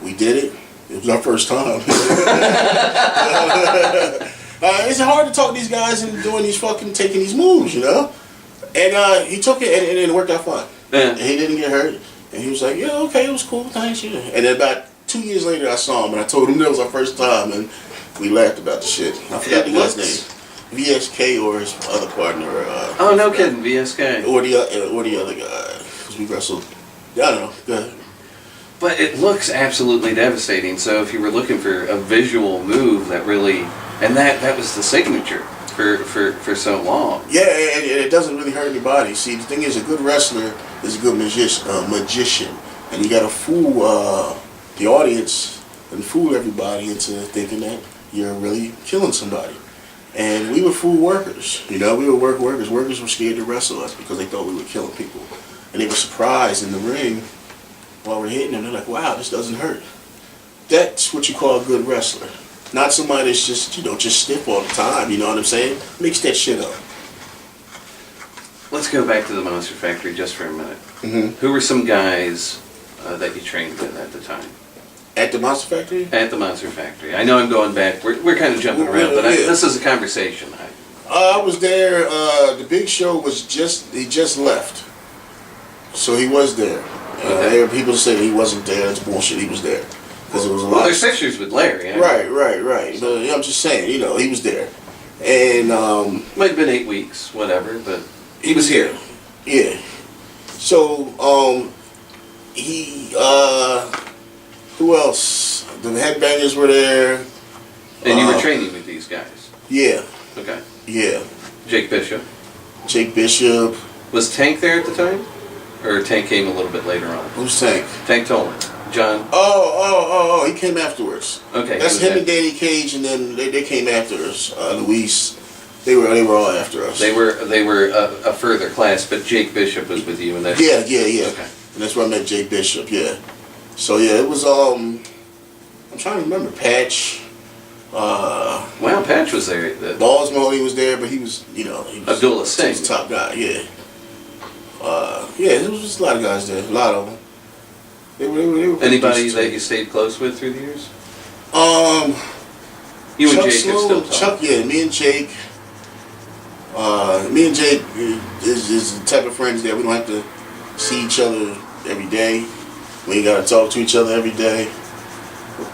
[SPEAKER 2] We did it. It was our first time. It's hard to talk to these guys and taking these moves, you know? And he took it and it worked out fine.
[SPEAKER 1] Yeah.
[SPEAKER 2] And he didn't get hurt. And he was like, yeah, okay, it was cool, thanks, yeah. And then about 2 years later, I saw him and I told him that was our first time and we laughed about the shit. I forgot the guy's name. VSK or his other partner.
[SPEAKER 1] Oh, no kidding, VSK.
[SPEAKER 2] Or the other guy. because we wrestled. I don't know. Go ahead.
[SPEAKER 1] But it looks absolutely devastating. So if you were looking for a visual move that really, and that was the signature for so long.
[SPEAKER 2] Yeah, and it doesn't really hurt anybody. See, the thing is, a good wrestler is a good magician, and you got to fool the audience and fool everybody into thinking that you're really killing somebody. And we would fool workers. You know, we would work workers. Workers were scared to wrestle us because they thought we were killing people, and they were surprised in the ring while we're hitting them. They're like, "Wow, this doesn't hurt." That's what you call a good wrestler. Not somebody that's just, just stiff all the time, you know what I'm saying? Mix that shit up.
[SPEAKER 1] Let's go back to the Monster Factory just for a minute.
[SPEAKER 2] Mm-hmm.
[SPEAKER 1] Who were some guys that you trained with at the time?
[SPEAKER 2] At the Monster Factory?
[SPEAKER 1] At the Monster Factory. I know I'm going back. We're kind of jumping around, but this is a conversation.
[SPEAKER 2] I was there. The Big Show he just left. So he was there.
[SPEAKER 1] Okay.
[SPEAKER 2] There were people saying he wasn't there. That's bullshit. He was there. Because it was a lot.
[SPEAKER 1] There's pictures with Larry.
[SPEAKER 2] Right. But I'm just saying, he was there. And
[SPEAKER 1] might have been 8 weeks, whatever, but he was here.
[SPEAKER 2] Yeah. So who else? The Headbangers were there.
[SPEAKER 1] And you were training with these guys.
[SPEAKER 2] Yeah.
[SPEAKER 1] Okay.
[SPEAKER 2] Yeah.
[SPEAKER 1] Jake Bishop. Was Tank there at the time? Or Tank came a little bit later on?
[SPEAKER 2] Who's Tank?
[SPEAKER 1] Tank Tolan. John.
[SPEAKER 2] Oh, he came afterwards.
[SPEAKER 1] Okay.
[SPEAKER 2] That's him and Gainey Cage, and then they came after us. Luis. They were all after us.
[SPEAKER 1] They were a further class, but Jake Bishop was with you, and that's
[SPEAKER 2] Yeah.
[SPEAKER 1] Okay.
[SPEAKER 2] And that's where I met Jake Bishop. Yeah. So yeah, it was I'm trying to remember Patch.
[SPEAKER 1] Wow, Patch was there.
[SPEAKER 2] Balls Mahoney was there, but he was
[SPEAKER 1] Abdullah Singh.
[SPEAKER 2] He was the top guy. Yeah. Yeah, there was just a lot of guys there. A lot of them. They were
[SPEAKER 1] Anybody that you stayed close with through the years? You
[SPEAKER 2] Chuck
[SPEAKER 1] and Jake
[SPEAKER 2] Sloan,
[SPEAKER 1] are still talking.
[SPEAKER 2] me and Jake. Me and Jake is the type of friends that we don't have to see each other every day. We ain't gotta talk to each other every day.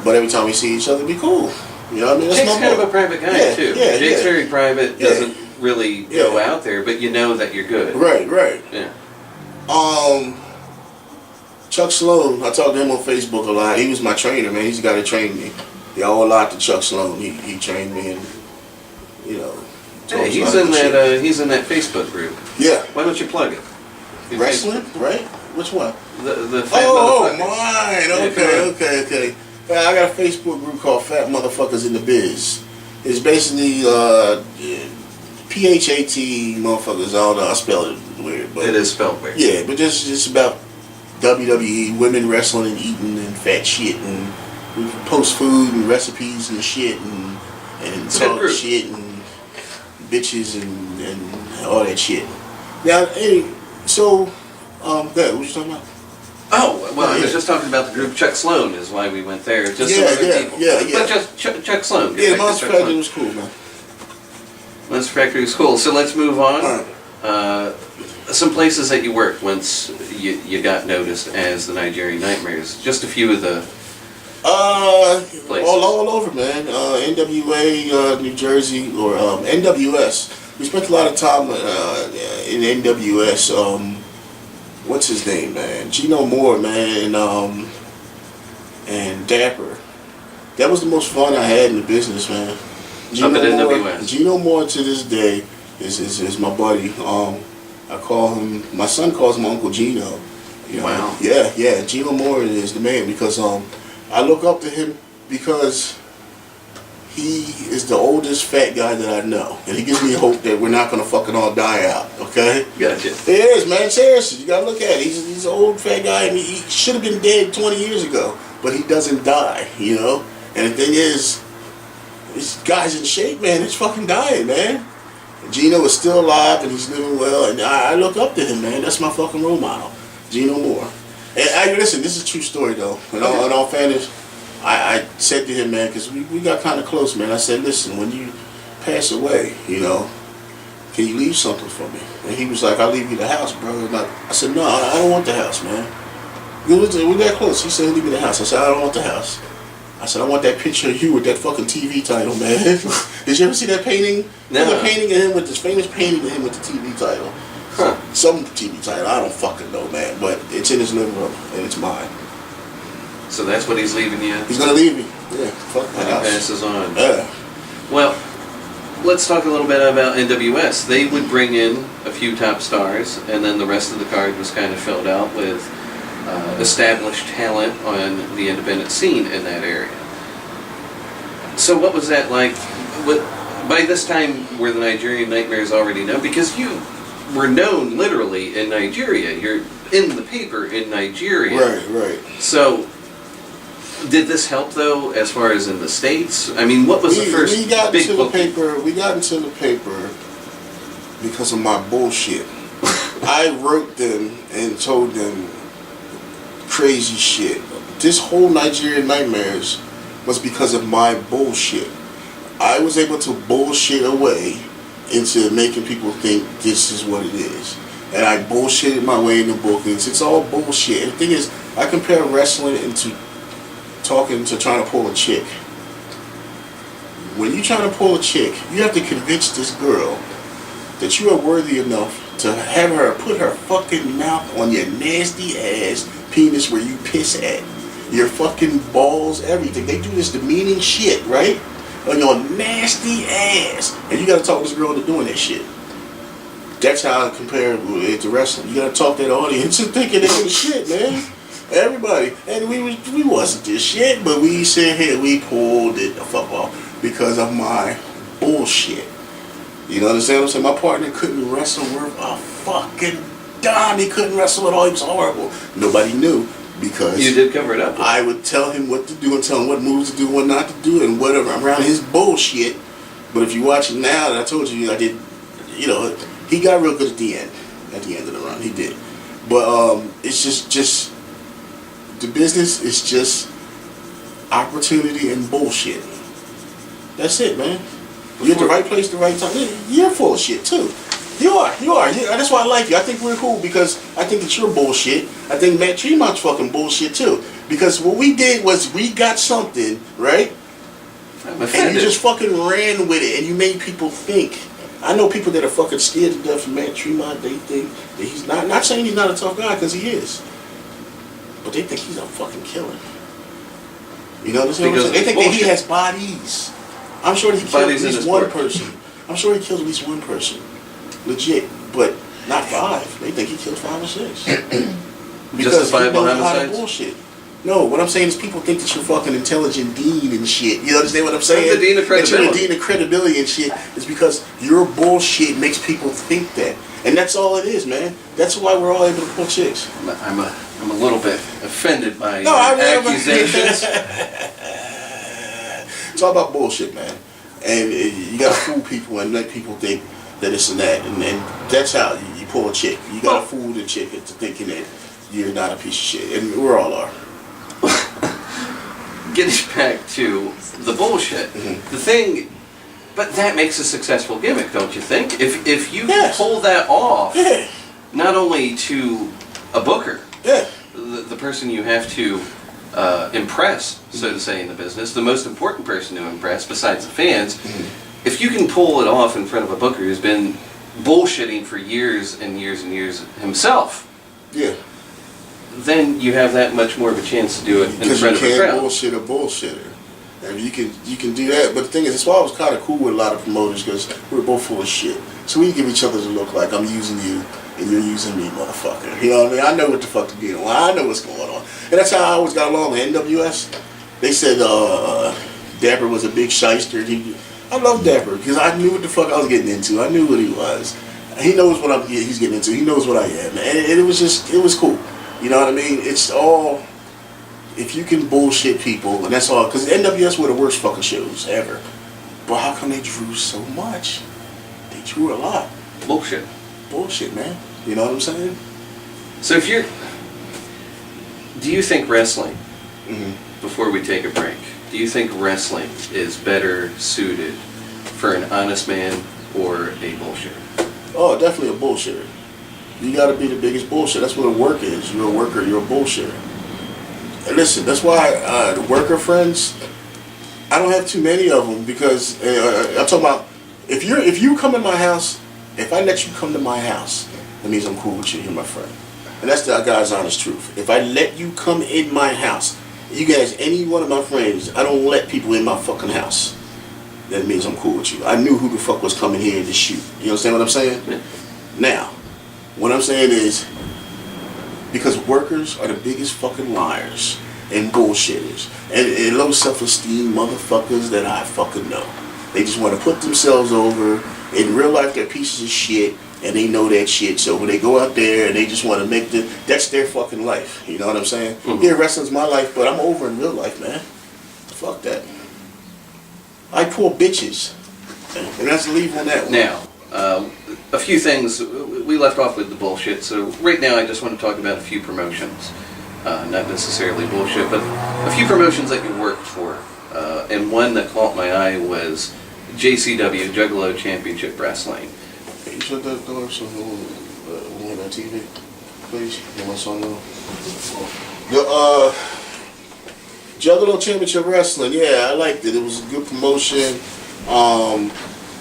[SPEAKER 2] But every time we see each other, we cool. You know what I mean? That's
[SPEAKER 1] Jake's kind of a private guy too.
[SPEAKER 2] Yeah,
[SPEAKER 1] Jake's very private,
[SPEAKER 2] Yeah.
[SPEAKER 1] doesn't really go out there, but you know that you're good.
[SPEAKER 2] Right.
[SPEAKER 1] Yeah.
[SPEAKER 2] Chuck Sloan, I talked to him on Facebook a lot. He was my trainer, man. He's the guy that trained me. Yeah, I owe a lot to Chuck Sloan. He trained me, and
[SPEAKER 1] Hey, he's in that Facebook group.
[SPEAKER 2] Yeah.
[SPEAKER 1] Why don't you plug it?
[SPEAKER 2] Wrestling, right? Which one?
[SPEAKER 1] The Fat
[SPEAKER 2] Oh,
[SPEAKER 1] Motherfuckers.
[SPEAKER 2] mine. Okay. Yeah, I got a Facebook group called Fat Motherfuckers in the Biz. It's basically PHAT motherfuckers. I don't know. I spelled it weird, but
[SPEAKER 1] It is spelled weird.
[SPEAKER 2] yeah, but just about WWE, women wrestling and eating and fat shit, and we post food and recipes and shit and talk shit and bitches and all that shit. Now, so what you talking about?
[SPEAKER 1] Oh, well, I was just talking about the group Chuck Sloan is why we went there. Just some other people.
[SPEAKER 2] Yeah.
[SPEAKER 1] But just Chuck Sloan.
[SPEAKER 2] Yeah, Monster Factory was cool, man.
[SPEAKER 1] Monster Factory was cool. So let's move on.
[SPEAKER 2] All right.
[SPEAKER 1] Some places that you worked once you got noticed as the Nigerian Nightmares. Just a few of the places.
[SPEAKER 2] all over, man. NWA, New Jersey, or NWS. We spent a lot of time in NWS. What's his name, man? Gino Moore, man, and Dapper. That was the most fun I had in the business, man.
[SPEAKER 1] Up at NWS.
[SPEAKER 2] Gino Moore to this day is my buddy. I call him. My son calls him Uncle Gino.
[SPEAKER 1] Wow.
[SPEAKER 2] Yeah. Gino Moore is the man because I look up to him because he is the oldest fat guy that I know, and he gives me hope that we're not gonna fucking all die out. Okay.
[SPEAKER 1] Gotcha.
[SPEAKER 2] It is, man. Seriously, you gotta look at it. He's an old fat guy. I mean, he should have been dead 20 years ago, but he doesn't die. And the thing is, this guy's in shape, man. He's fucking dying, man. And Gino is still alive and he's living well, and I look up to him, man. That's my fucking role model, Gino Moore. And listen, this is a true story though. In all fairness, I said to him, man, because we got kind of close, man. I said, listen, when you pass away, can you leave something for me? And he was like, I'll leave you the house, bro. And I said, no, I don't want the house, man. We got close. He said, leave me the house. I said, I don't want the house. I said, I want that picture of you with that fucking TV title, man. Did you ever see that painting?
[SPEAKER 1] No.
[SPEAKER 2] There's a painting of him with this famous painting of him with the TV title.
[SPEAKER 1] Huh.
[SPEAKER 2] Some TV title, I don't fucking know, man. But it's in his living room, and it's mine.
[SPEAKER 1] So that's what he's leaving you?
[SPEAKER 2] He's gonna leave me. Yeah, fuck my
[SPEAKER 1] And he
[SPEAKER 2] house.
[SPEAKER 1] passes on.
[SPEAKER 2] Yeah.
[SPEAKER 1] Well, let's talk a little bit about NWS. They would bring in a few top stars, and then the rest of the card was kind of filled out with established talent on the independent scene in that area. So what was that like? By this time, were the Nigerian Nightmares already known? Because you were known literally in Nigeria. You're in the paper in Nigeria.
[SPEAKER 2] Right.
[SPEAKER 1] So, did this help though, as far as in the States? I mean, what was the first
[SPEAKER 2] we got
[SPEAKER 1] big
[SPEAKER 2] into the
[SPEAKER 1] book?
[SPEAKER 2] paper. We got into the paper because of my bullshit. I wrote them and told them crazy shit. This whole Nigerian Nightmares was because of my bullshit. I was able to bullshit away into making people think this is what it is. And I bullshitted my way into bookings. It's all bullshit. And the thing is, I compare wrestling into talking to trying to pull a chick. When you're trying to pull a chick, you have to convince this girl that you are worthy enough to have her put her fucking mouth on your nasty ass penis where you piss at. Your fucking balls, everything. They do this demeaning shit, right? On your nasty ass. And you gotta talk this girl into doing that shit. That's how I compare it to wrestling. You gotta talk that audience and thinking they're the shit, man. Everybody. And we wasn't this shit, but we said, hey, we pulled it the fuck off because of my bullshit. You know what I'm saying? My partner couldn't wrestle worth a fucking dime. He couldn't wrestle at all. He was horrible. Nobody knew because
[SPEAKER 1] You did cover it up.
[SPEAKER 2] I would tell him what to do and tell him what moves to do, what not to do, and whatever around his bullshit. But if you watch it now, and I told you, I did, you know, he got real good at the end. At the end of the run, he did. But it's just the business is just opportunity and bullshit. That's it, man. You're at the right place, the right time. You're full of shit too. You are. That's why I like you. I think we're cool because I think that you're bullshit. I think Matt Tremont's fucking bullshit too. Because what we did was we got something, right?
[SPEAKER 1] I'm
[SPEAKER 2] And
[SPEAKER 1] offended.
[SPEAKER 2] you just fucking ran with it and you made people think. I know people that are fucking scared to death of Matt Tremont. They think that he's not saying he's not a tough guy because he is. But they think he's a fucking killer. You know what I'm saying?
[SPEAKER 1] Because
[SPEAKER 2] They think that he
[SPEAKER 1] bullshit.
[SPEAKER 2] has bodies. I'm sure he killed at
[SPEAKER 1] Bodies in
[SPEAKER 2] least
[SPEAKER 1] his
[SPEAKER 2] one
[SPEAKER 1] work.
[SPEAKER 2] person. I'm sure he killed at least one person. Legit. But not 5. They think he killed 5 or 6.
[SPEAKER 1] Justifiable
[SPEAKER 2] he knows how to
[SPEAKER 1] homicides?
[SPEAKER 2] bullshit. No, what I'm saying is people think that you're fucking intelligent dean and shit. You understand what I'm saying?
[SPEAKER 1] I'm the dean of
[SPEAKER 2] That you're the
[SPEAKER 1] credibility.
[SPEAKER 2] dean of credibility and shit. It's because your bullshit makes people think that. And that's all it is, man. That's why we're all able to pull chicks.
[SPEAKER 1] I'm a little bit offended by
[SPEAKER 2] No, I mean,
[SPEAKER 1] accusations.
[SPEAKER 2] It's all about bullshit, man. And you gotta fool people and let people think that this and that. And that's how you pull a chick. You gotta fool the chick into thinking that you're not a piece of shit. And we all are.
[SPEAKER 1] Getting back to the bullshit, the thing, but that makes a successful gimmick, don't you think? If you
[SPEAKER 2] Yes.
[SPEAKER 1] pull that off,
[SPEAKER 2] Yeah.
[SPEAKER 1] not only to a booker,
[SPEAKER 2] Yeah.
[SPEAKER 1] the person you have to impress, so to say, in the business, the most important person to impress besides the fans, if you can pull it off in front of a booker who's been bullshitting for years and years and years himself,
[SPEAKER 2] Yeah.
[SPEAKER 1] then you have that much more of a chance to do it in
[SPEAKER 2] Because you
[SPEAKER 1] front of a
[SPEAKER 2] can't
[SPEAKER 1] crowd.
[SPEAKER 2] bullshit a bullshitter. And you can do that. But the thing is, that's why I was kind of cool with a lot of promoters because we're both full of shit. So we give each other the look like I'm using you and you're using me, motherfucker. You know what I mean? I know what the fuck to do. I know what's going on. And that's how I always got along with NWS. They said Dapper was a big shyster. I love Dapper because I knew what the fuck I was getting into. I knew what he was. He knows what he's getting into. He knows what I am. And it was cool. You know what I mean? It's all, if you can bullshit people, and that's all, because NWS were the worst fucking shows ever. But how come they drew so much? They drew a lot.
[SPEAKER 1] Bullshit.
[SPEAKER 2] Bullshit, man. You know what I'm saying?
[SPEAKER 1] So do you think wrestling,
[SPEAKER 2] Mm-hmm.
[SPEAKER 1] before we take a break, do you think wrestling is better suited for an honest man or a bullshitter?
[SPEAKER 2] Oh, definitely a bullshitter. You gotta be the biggest bullshit. That's what a worker is. You're a worker, you're a bullshitter. And listen, that's why the worker friends, I don't have too many of them because I'm talking about if you come in my house, if I let you come to my house that means I'm cool with you. You're my friend. And that's the God's honest truth. If I let you come in my house, you guys, any one of my friends, I don't let people in my fucking house. That means I'm cool with you. I knew who the fuck was coming here to shoot. You understand what I'm saying?
[SPEAKER 1] Yeah.
[SPEAKER 2] Now, what I'm saying is, because workers are the biggest fucking liars and bullshitters and low self-esteem motherfuckers that I fucking know. They just want to put themselves over. In real life, they're pieces of shit, and they know that shit. So when they go out there and they just want to make that's their fucking life. You know what I'm saying?
[SPEAKER 1] Mm-hmm.
[SPEAKER 2] Yeah, wrestling's my life, but I'm over in real life, man. Fuck that. I pull bitches, and that's the leave on that one.
[SPEAKER 1] Now, a few things. We left off with the bullshit, so right now I just want to talk about a few promotions. Not necessarily bullshit, but a few promotions that you worked for. And one that caught my eye was JCW, Juggalo Championship Wrestling.
[SPEAKER 2] Hey, you shut that door so we have that TV, please. Get my son on. The Juggalo Championship Wrestling, yeah, I liked it. It was a good promotion.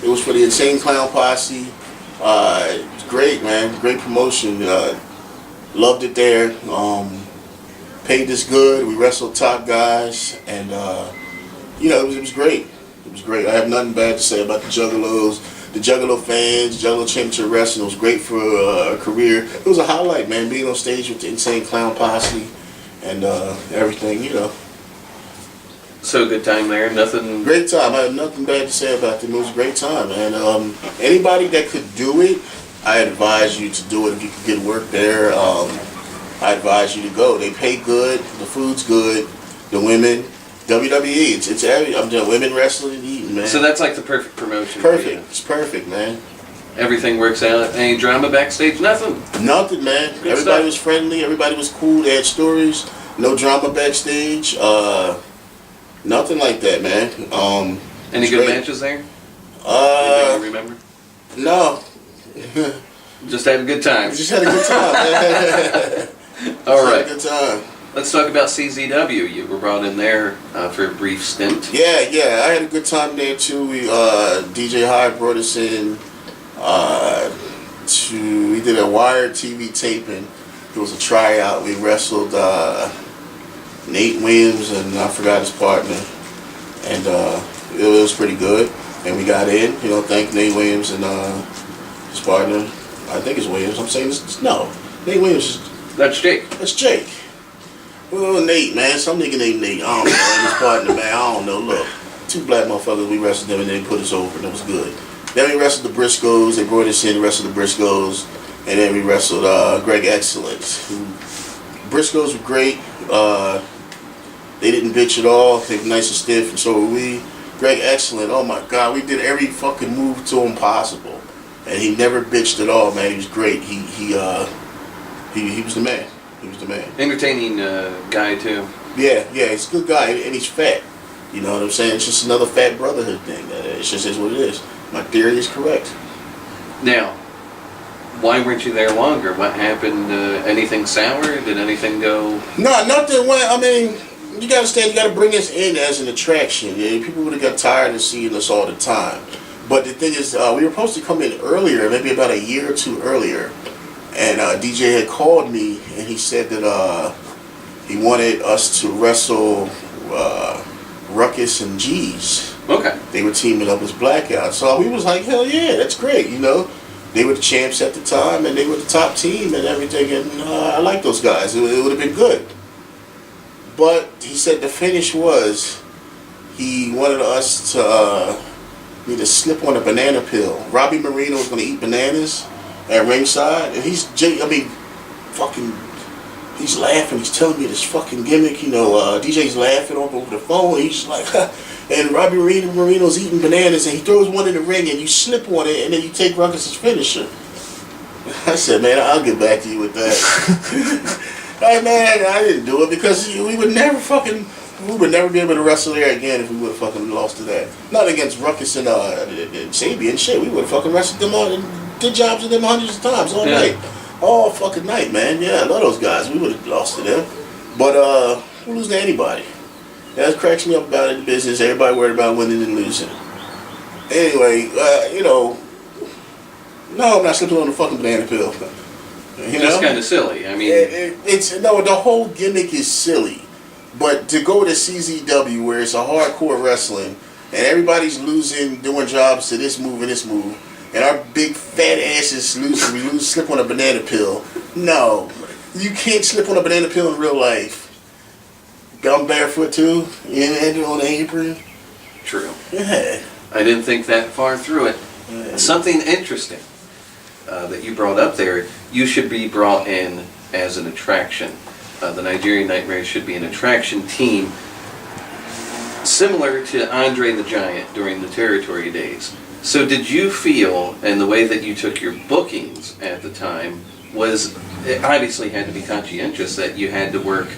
[SPEAKER 2] It was for the Insane Clown Posse. It's great, man. Great promotion. Loved it there. Paid us good. We wrestled top guys, and it was great. It was great. I have nothing bad to say about the Juggalos, the Juggalo fans, Juggalo Championship Wrestling. It was great for a career. It was a highlight, man, being on stage with the Insane Clown Posse and everything,
[SPEAKER 1] So good time there, nothing...
[SPEAKER 2] Great time. I have nothing bad to say about them. It was a great time, and anybody that could do it, I advise you to do it if you could get work there. I advise you to go. They pay good, the food's good, the women, WWE, it's I'm doing women wrestling and eating, man.
[SPEAKER 1] So that's like the perfect promotion.
[SPEAKER 2] Perfect. It's perfect, man.
[SPEAKER 1] Everything works out. Any drama backstage? Nothing.
[SPEAKER 2] Nothing, man.
[SPEAKER 1] Good
[SPEAKER 2] Everybody
[SPEAKER 1] stuff.
[SPEAKER 2] was friendly. Everybody was cool. They had stories. No drama backstage. Nothing like that, man.
[SPEAKER 1] Any
[SPEAKER 2] it's
[SPEAKER 1] good
[SPEAKER 2] great.
[SPEAKER 1] matches there? Anything you remember?
[SPEAKER 2] No.
[SPEAKER 1] Just had a good time.
[SPEAKER 2] Just had a good time, man.
[SPEAKER 1] All right.
[SPEAKER 2] Had a good time.
[SPEAKER 1] Let's talk about CZW. You were brought in there for a brief stint.
[SPEAKER 2] Yeah, I had a good time there too. We DJ High brought us in we did a Wired TV taping. It was a tryout. We wrestled Nate Williams and I forgot his partner, and it was pretty good. And we got in. Thank Nate Williams and his partner. I think it's Williams. I'm saying this. No, Nate Williams.
[SPEAKER 1] That's Jake.
[SPEAKER 2] That's Jake. Well, Nate, man. Some nigga named Nate. I don't know. And his partner, man. I don't know. Look, two black motherfuckers. We wrestled them and they put us over, and it was good. Then we wrestled the Briscoes. They brought us in, wrestled the Briscoes, and then we wrestled Greg Excellence. Briscoes were great. They didn't bitch at all. They were nice and stiff, and so were we. Greg Excellent. Oh my God, we did every fucking move to him possible, and he never bitched at all, man. He was great. He was the man. He was the man.
[SPEAKER 1] Entertaining guy too.
[SPEAKER 2] Yeah, he's a good guy, and he's fat. You know what I'm saying? It's just another fat brotherhood thing. It's just is what it is. My theory is correct.
[SPEAKER 1] Now, why weren't you there longer? What happened? Anything sour? Did anything go?
[SPEAKER 2] No, nothing went. I mean, you gotta stand. You gotta bring us in as an attraction. Yeah, people would have got tired of seeing us all the time. But the thing is, we were supposed to come in earlier, maybe about a year or two earlier. And DJ had called me, and he said that he wanted us to wrestle Ruckus and G's.
[SPEAKER 1] Okay.
[SPEAKER 2] They were teaming up as Blackout. So we was like, hell yeah, that's great, They were the champs at the time, and they were the top team and everything, and I like those guys. It would have been good. But he said the finish was he wanted us to need to slip on a banana peel. Robbie Marino was going to eat bananas at ringside, and he's laughing. He's telling me this fucking gimmick, DJ's laughing over the phone. He's like, and Robbie Marino's eating bananas, and he throws one in the ring, and you slip on it, and then you take Ruckus's finisher. I said, man, I'll get back to you with that. Hey, man, I didn't do it because we would never be able to wrestle there again if we would have fucking lost to that. Not against Ruckus and Sabian, shit. We would have fucking wrestled them all and did jobs with them hundreds of times all night. All fucking night, man. Yeah, I love those guys. We would have lost to them. But we'll lose to anybody. That cracks me up about it in business. Everybody worried about winning and losing. Anyway, no, I'm not slipping on the fucking banana peel. You
[SPEAKER 1] Just
[SPEAKER 2] know?
[SPEAKER 1] kind of silly. I mean,
[SPEAKER 2] The whole gimmick is silly. But to go to CZW where it's a hardcore wrestling and everybody's losing, doing jobs to this move and this move, and our big fat asses slip on a banana peel. No, you can't slip on a banana peel in real life. I'm barefoot too, and on the apron.
[SPEAKER 1] true.
[SPEAKER 2] Yeah.
[SPEAKER 1] I didn't think that far through it.
[SPEAKER 2] Yeah.
[SPEAKER 1] Something interesting that you brought up there, you should be brought in as an attraction. The Nigerian Nightmare should be an attraction team similar to Andre the Giant during the territory days. So did you feel, and the way that you took your bookings at the time, was it obviously had to be conscientious that you had to work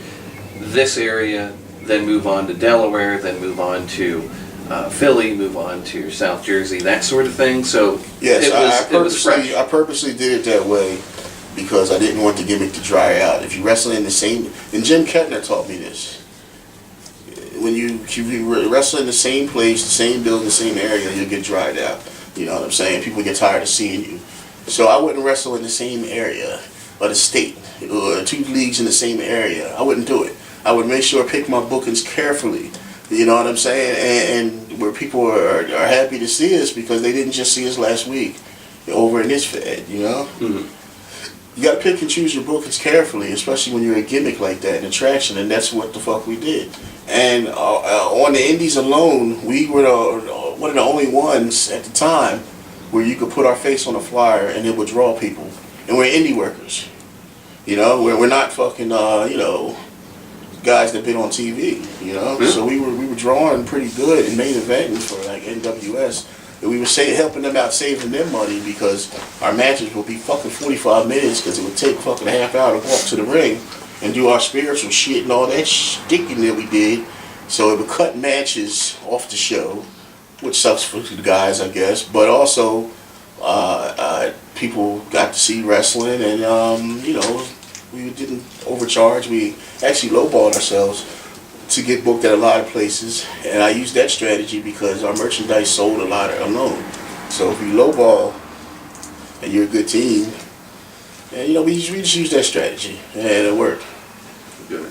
[SPEAKER 1] this area, then move on to Delaware, then move on to Philly, move on to South Jersey, that sort of thing. So
[SPEAKER 2] Yes,
[SPEAKER 1] it was fresh.
[SPEAKER 2] I purposely did it that way because I didn't want the gimmick to dry out. If you wrestle in the same, and Jim Kettner taught me this. When you wrestle in the same place, the same building, the same area, you'll get dried out. You know what I'm saying? People get tired of seeing you. So I wouldn't wrestle in the same area of the state or 2 leagues in the same area. I wouldn't do it. I would make sure I pick my bookings carefully. You know what I'm saying? And where people are happy to see us because they didn't just see us last week over in this fed, you know?
[SPEAKER 1] Mhm.
[SPEAKER 2] You got to pick and choose your bookings carefully, especially when you're a gimmick like that, an attraction, and that's what the fuck we did. And on the indies alone, we were one of the only ones at the time where you could put our face on a flyer and it would draw people. And we're indie workers. You know, we're not fucking, guys that been on TV, you know?
[SPEAKER 1] Yeah.
[SPEAKER 2] So we were drawing pretty good and main eventing for like NWS. And we were helping them out, saving them money because our matches would be fucking 45 minutes because it would take fucking a half hour to walk to the ring and do our spiritual shit and all that sticking that we did. So it would cut matches off the show, which sucks for the guys, I guess. But also, people got to see wrestling and, we didn't overcharge. We actually lowballed ourselves to get booked at a lot of places. And I used that strategy because our merchandise sold a lot alone. So if you lowball and you're a good team, and we just used that strategy and it worked.
[SPEAKER 1] Good.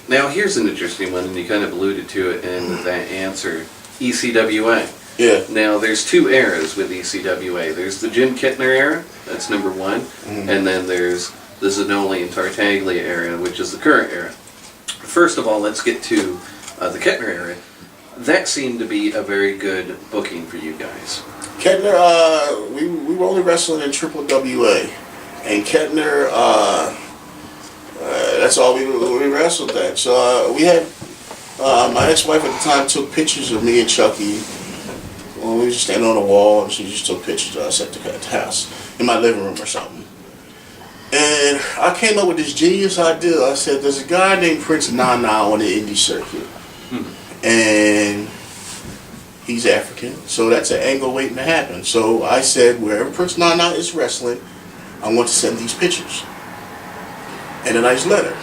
[SPEAKER 1] Now here's an interesting one, and you kind of alluded to it in that answer. ECWA.
[SPEAKER 2] Yeah.
[SPEAKER 1] Now there's 2 eras with ECWA. There's the Jim Kettner era, that's number 1, and then there's the Zanoli and Tartaglia era, which is the current era. First of all, let's get to the Kettner era. That seemed to be a very good booking for you guys.
[SPEAKER 2] Kettner, we were only wrestling in Triple WA, and Kettner, that's all we wrestled at. So we had my ex-wife at the time took pictures of me and Chucky. Well, we were just standing on a wall, and she just took pictures of us at the house in my living room or something. And I came up with this genius idea. I said, "There's a guy named Prince Nana on the indie circuit, and he's African, so that's an angle waiting to happen." So I said, wherever Prince Nana is wrestling, I want to send these pictures and a nice letter.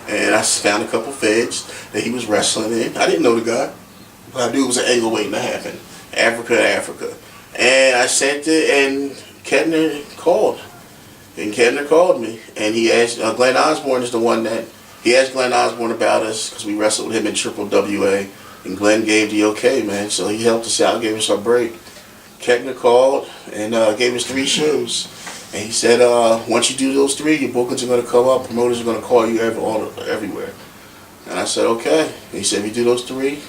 [SPEAKER 2] And I found a couple feds that he was wrestling in. I didn't know the guy, but I knew it was an angle waiting to happen. Africa to Africa. And I sent it, and Kettner called. And Kettner called me, and he asked, Glenn Osborne is the one that, he asked Glenn Osborne about us, because we wrestled with him in Triple WA, and Glenn gave the okay, man, so he helped us out, gave us our break. Kettner called, and gave us 3 shows. And he said, once you do those 3, your bookings are going to come up, promoters are going to call you everywhere. And I said, okay. And he said, if you do those 3,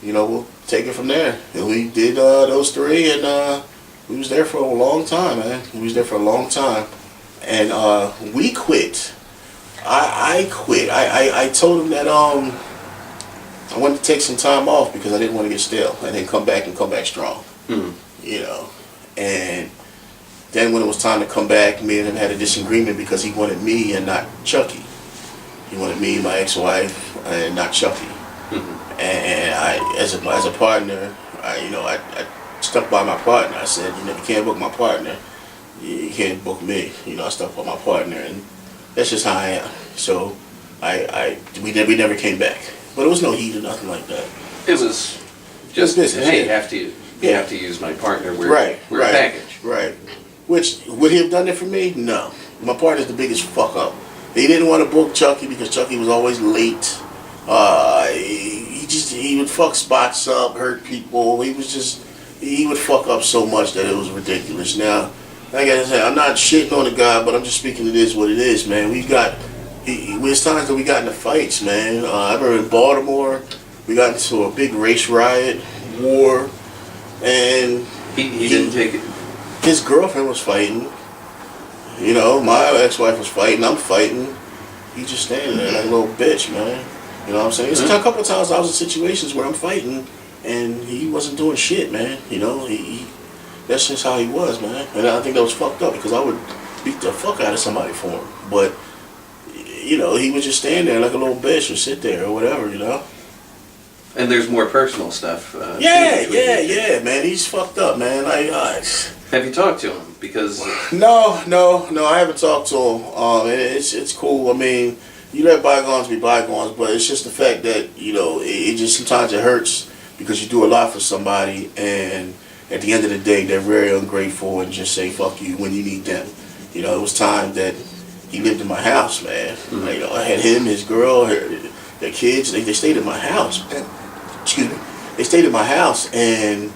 [SPEAKER 2] we'll take it from there. And we did those 3, and we was there for a long time, man. We was there for a long time. And we quit. I quit. I told him that I wanted to take some time off because I didn't want to get stale and then come back strong. And then when it was time to come back, me and him had a disagreement because he wanted me and not Chucky. He wanted me, my ex-wife, and not Chucky. And I, as a partner, I stuck by my partner. I said, you can't book my partner. You can't book me. I stuck by my partner, and that's just how I am. So we never came back. But it was no heat or nothing like that.
[SPEAKER 1] It was just
[SPEAKER 2] business.
[SPEAKER 1] Hey,
[SPEAKER 2] Yeah.
[SPEAKER 1] you have to use my partner. We're
[SPEAKER 2] Right.
[SPEAKER 1] a package.
[SPEAKER 2] Right. Which, would he have done it for me? No. My partner's the biggest fuck up. He didn't want to book Chucky because Chucky was always late. He would fuck spots up, hurt people. He would fuck up so much that it was ridiculous. Now, like I said, I'm not shitting on the guy, but I'm just speaking it is what it is, man. There's times that we got into fights, man. I remember in Baltimore, we got into a big race riot, war, and
[SPEAKER 1] He didn't take it.
[SPEAKER 2] his girlfriend was fighting. You know, my ex-wife was fighting. I'm fighting. He just standing there like a little bitch, man. You know what I'm saying? It's a couple of times I was in situations where I'm fighting, and he wasn't doing shit, man. You know, that's just how he was, man. And I think that was fucked up because I would beat the fuck out of somebody for him. But, you know, he would just stand there like a little bitch or sit there or whatever, you know?
[SPEAKER 1] And there's more personal stuff.
[SPEAKER 2] Yeah, man. He's fucked up, man.
[SPEAKER 1] Have you talked to him? Because
[SPEAKER 2] No, I haven't talked to him. It's cool. I mean, you let bygones be bygones, but it's just the fact that, you know, it just sometimes it hurts because you do a lot for somebody, and at the end of the day, they're very ungrateful and just say fuck you when you need them. You know, it was time that he lived in my house, man.
[SPEAKER 1] Mm-hmm.
[SPEAKER 2] You know, I had him, his girl, their kids. They stayed in my house. Excuse me. They stayed in my house, and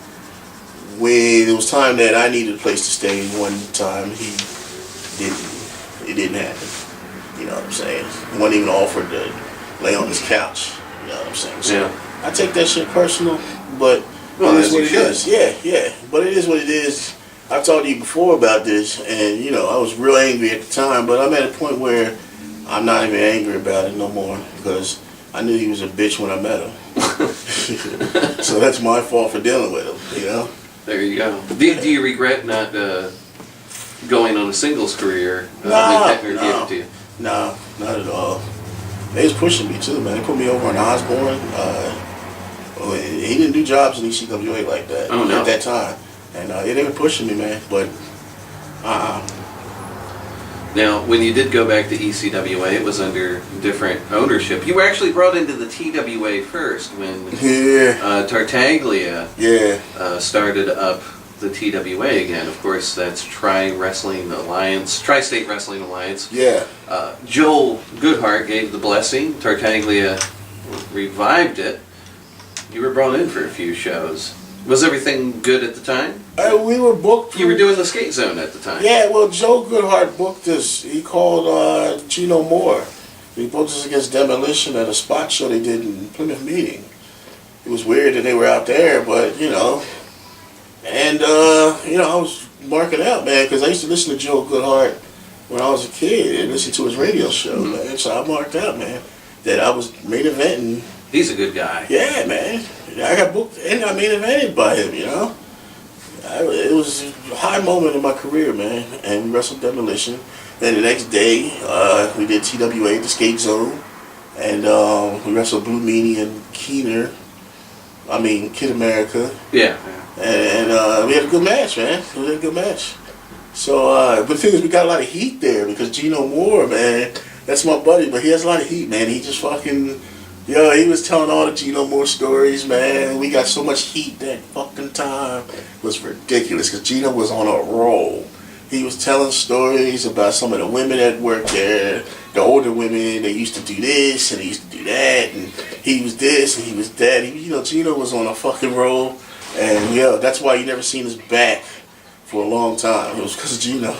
[SPEAKER 2] when it was time that I needed a place to stay one time, it didn't happen. You know what I'm saying? He wasn't even offered to lay on his couch. You know what I'm saying? So
[SPEAKER 1] yeah.
[SPEAKER 2] I take that shit personal, but
[SPEAKER 1] Well,
[SPEAKER 2] it is what
[SPEAKER 1] as
[SPEAKER 2] it
[SPEAKER 1] you
[SPEAKER 2] is. Yeah. But it is what it is. I've talked to you before about this, and you know, I was real angry at the time, but I'm at a point where I'm not even angry about it no more because I knew he was a bitch when I met him. So that's my fault for dealing with him, you know?
[SPEAKER 1] There you go. Do you regret not going on a singles career when
[SPEAKER 2] No,
[SPEAKER 1] Kettner gave it to you?
[SPEAKER 2] No, not at all. They was pushing me too, man. They put me over on Osborne. He didn't do jobs in ECWA like that at that time. And they were pushing me, man. But,
[SPEAKER 1] Now, when you did go back to ECWA, it was under different ownership. You were actually brought into the TWA first when Tartaglia started up the TWA again. Of course, that's Tri-State Wrestling Alliance.
[SPEAKER 2] Yeah.
[SPEAKER 1] Joel Goodhart gave the blessing. Tartaglia revived it. You were brought in for a few shows. Was everything good at the time?
[SPEAKER 2] We were booked.
[SPEAKER 1] You were doing the Skate Zone at the time.
[SPEAKER 2] Yeah, well, Joe Goodhart booked us. He called Gino Moore. He booked us against Demolition at a spot show they did in Plymouth Meeting. It was weird that they were out there, but, you know. And, you know, I was marking out, man, because I used to listen to Joe Goodhart when I was a kid and listen to his radio show, man. So I marked out, man, that I was main eventing.
[SPEAKER 1] He's a good guy.
[SPEAKER 2] Yeah, man. I got booked and I main evented by him, you know. It was a high moment in my career, man. And we wrestled Demolition. Then the next day, we did TWA, the Skate Zone. And we wrestled Blue Meanie and Kid America.
[SPEAKER 1] Yeah.
[SPEAKER 2] And we had a good match, man. We had a good match. So, but the thing is, we got a lot of heat there because Gino Moore, man, that's my buddy, but he has a lot of heat, man. He just fucking... Yo, he was telling all the Gino Moore stories, man. We got so much heat that fucking time. It was ridiculous because Gino was on a roll. He was telling stories about some of the women that worked there, the older women. They used to do this and they used to do that, and he was this and he was that. Gino was on a fucking roll, and yeah, that's why you never seen his back for a long time. It was because of Gino.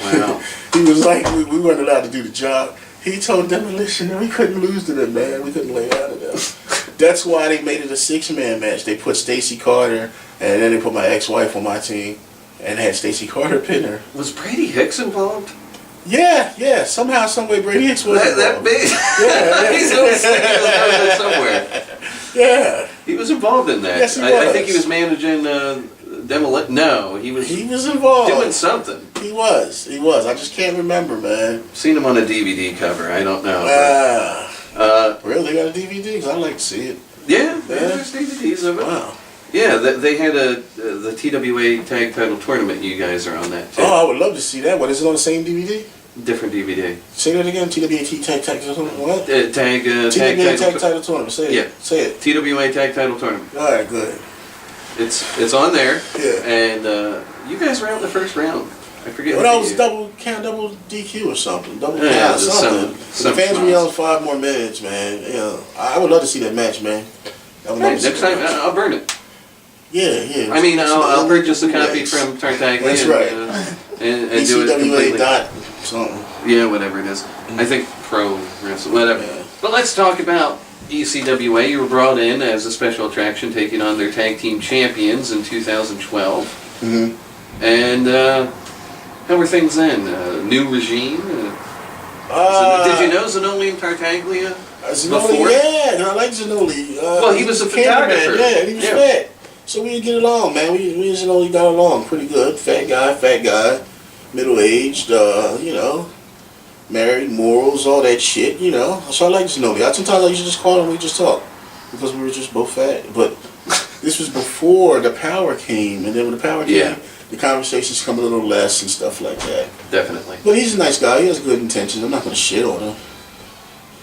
[SPEAKER 1] Wow.
[SPEAKER 2] He was like, we weren't allowed to do the job. He told Demolition that we couldn't lose to them, man. We couldn't lay out of them. That's why they made it a 6-man match. They put Stacy Carter, and then they put my ex-wife on my team, and had Stacy Carter pin her.
[SPEAKER 1] Was Brady Hicks involved?
[SPEAKER 2] Yeah. Somehow, someway, Brady Hicks was involved.
[SPEAKER 1] That big?
[SPEAKER 2] Yeah.
[SPEAKER 1] He's always thinking of somewhere.
[SPEAKER 2] Yeah.
[SPEAKER 1] He was involved in that.
[SPEAKER 2] Yes, he was.
[SPEAKER 1] I think he was managing Demolition. No, he was
[SPEAKER 2] involved.
[SPEAKER 1] doing something.
[SPEAKER 2] He was. I just can't remember, man.
[SPEAKER 1] Seen him on a DVD cover. I don't know.
[SPEAKER 2] Really? They got a DVD? Because I'd like to see it.
[SPEAKER 1] Yeah, there's DVDs of it.
[SPEAKER 2] Wow.
[SPEAKER 1] Yeah, they had the TWA Tag Title Tournament. You guys are on that too.
[SPEAKER 2] Oh, I would love to see that one. Is it on the same DVD?
[SPEAKER 1] Different DVD.
[SPEAKER 2] Say that again. TWA Tag Title Tournament. What?
[SPEAKER 1] TWA
[SPEAKER 2] Tag Title Tournament. Say it.
[SPEAKER 1] Yeah.
[SPEAKER 2] Say it.
[SPEAKER 1] TWA Tag Title Tournament.
[SPEAKER 2] All right, good.
[SPEAKER 1] It's on there.
[SPEAKER 2] Yeah.
[SPEAKER 1] And you guys were out the first round. I forget.
[SPEAKER 2] Well, that was double DQ or something. Double
[SPEAKER 1] Yeah,
[SPEAKER 2] count or
[SPEAKER 1] there's
[SPEAKER 2] something.
[SPEAKER 1] some
[SPEAKER 2] The fans were
[SPEAKER 1] schmucks.
[SPEAKER 2] yelling 5 more minutes, man. Yeah, I would love to see that match, man. I would love
[SPEAKER 1] Hey,
[SPEAKER 2] to see
[SPEAKER 1] next
[SPEAKER 2] that
[SPEAKER 1] time
[SPEAKER 2] match.
[SPEAKER 1] I'll burn it.
[SPEAKER 2] Yeah.
[SPEAKER 1] I mean, I'll purchase a
[SPEAKER 2] Yeah.
[SPEAKER 1] copy from Tartaglia.
[SPEAKER 2] That's right.
[SPEAKER 1] And do it
[SPEAKER 2] ECWA
[SPEAKER 1] completely.
[SPEAKER 2] dot something.
[SPEAKER 1] Yeah, whatever it is. I think pro wrestling, whatever.
[SPEAKER 2] Yeah.
[SPEAKER 1] But let's talk about ECWA. You were brought in as a special attraction, taking on their tag team champions in 2012.
[SPEAKER 2] Mm-hmm.
[SPEAKER 1] And how were things then? New regime? Did you know Zanoli and Tartaglia
[SPEAKER 2] Zanoli,
[SPEAKER 1] before?
[SPEAKER 2] yeah, I like Zanoli.
[SPEAKER 1] Well, he was a
[SPEAKER 2] cameraman,
[SPEAKER 1] photographer.
[SPEAKER 2] Yeah, and he was fat. So we get along, man. We and Zanoli got along pretty good. Fat guy, middle-aged, married, morals, all that shit, So I like Zanoli. Sometimes I used to just call him, we just talk. Because we were just both fat. But this was before the power came. And then when the power came,
[SPEAKER 1] Yeah.
[SPEAKER 2] the conversations come a little less and stuff like that.
[SPEAKER 1] Definitely.
[SPEAKER 2] But he's a nice guy. He has good intentions. I'm not going to shit on him.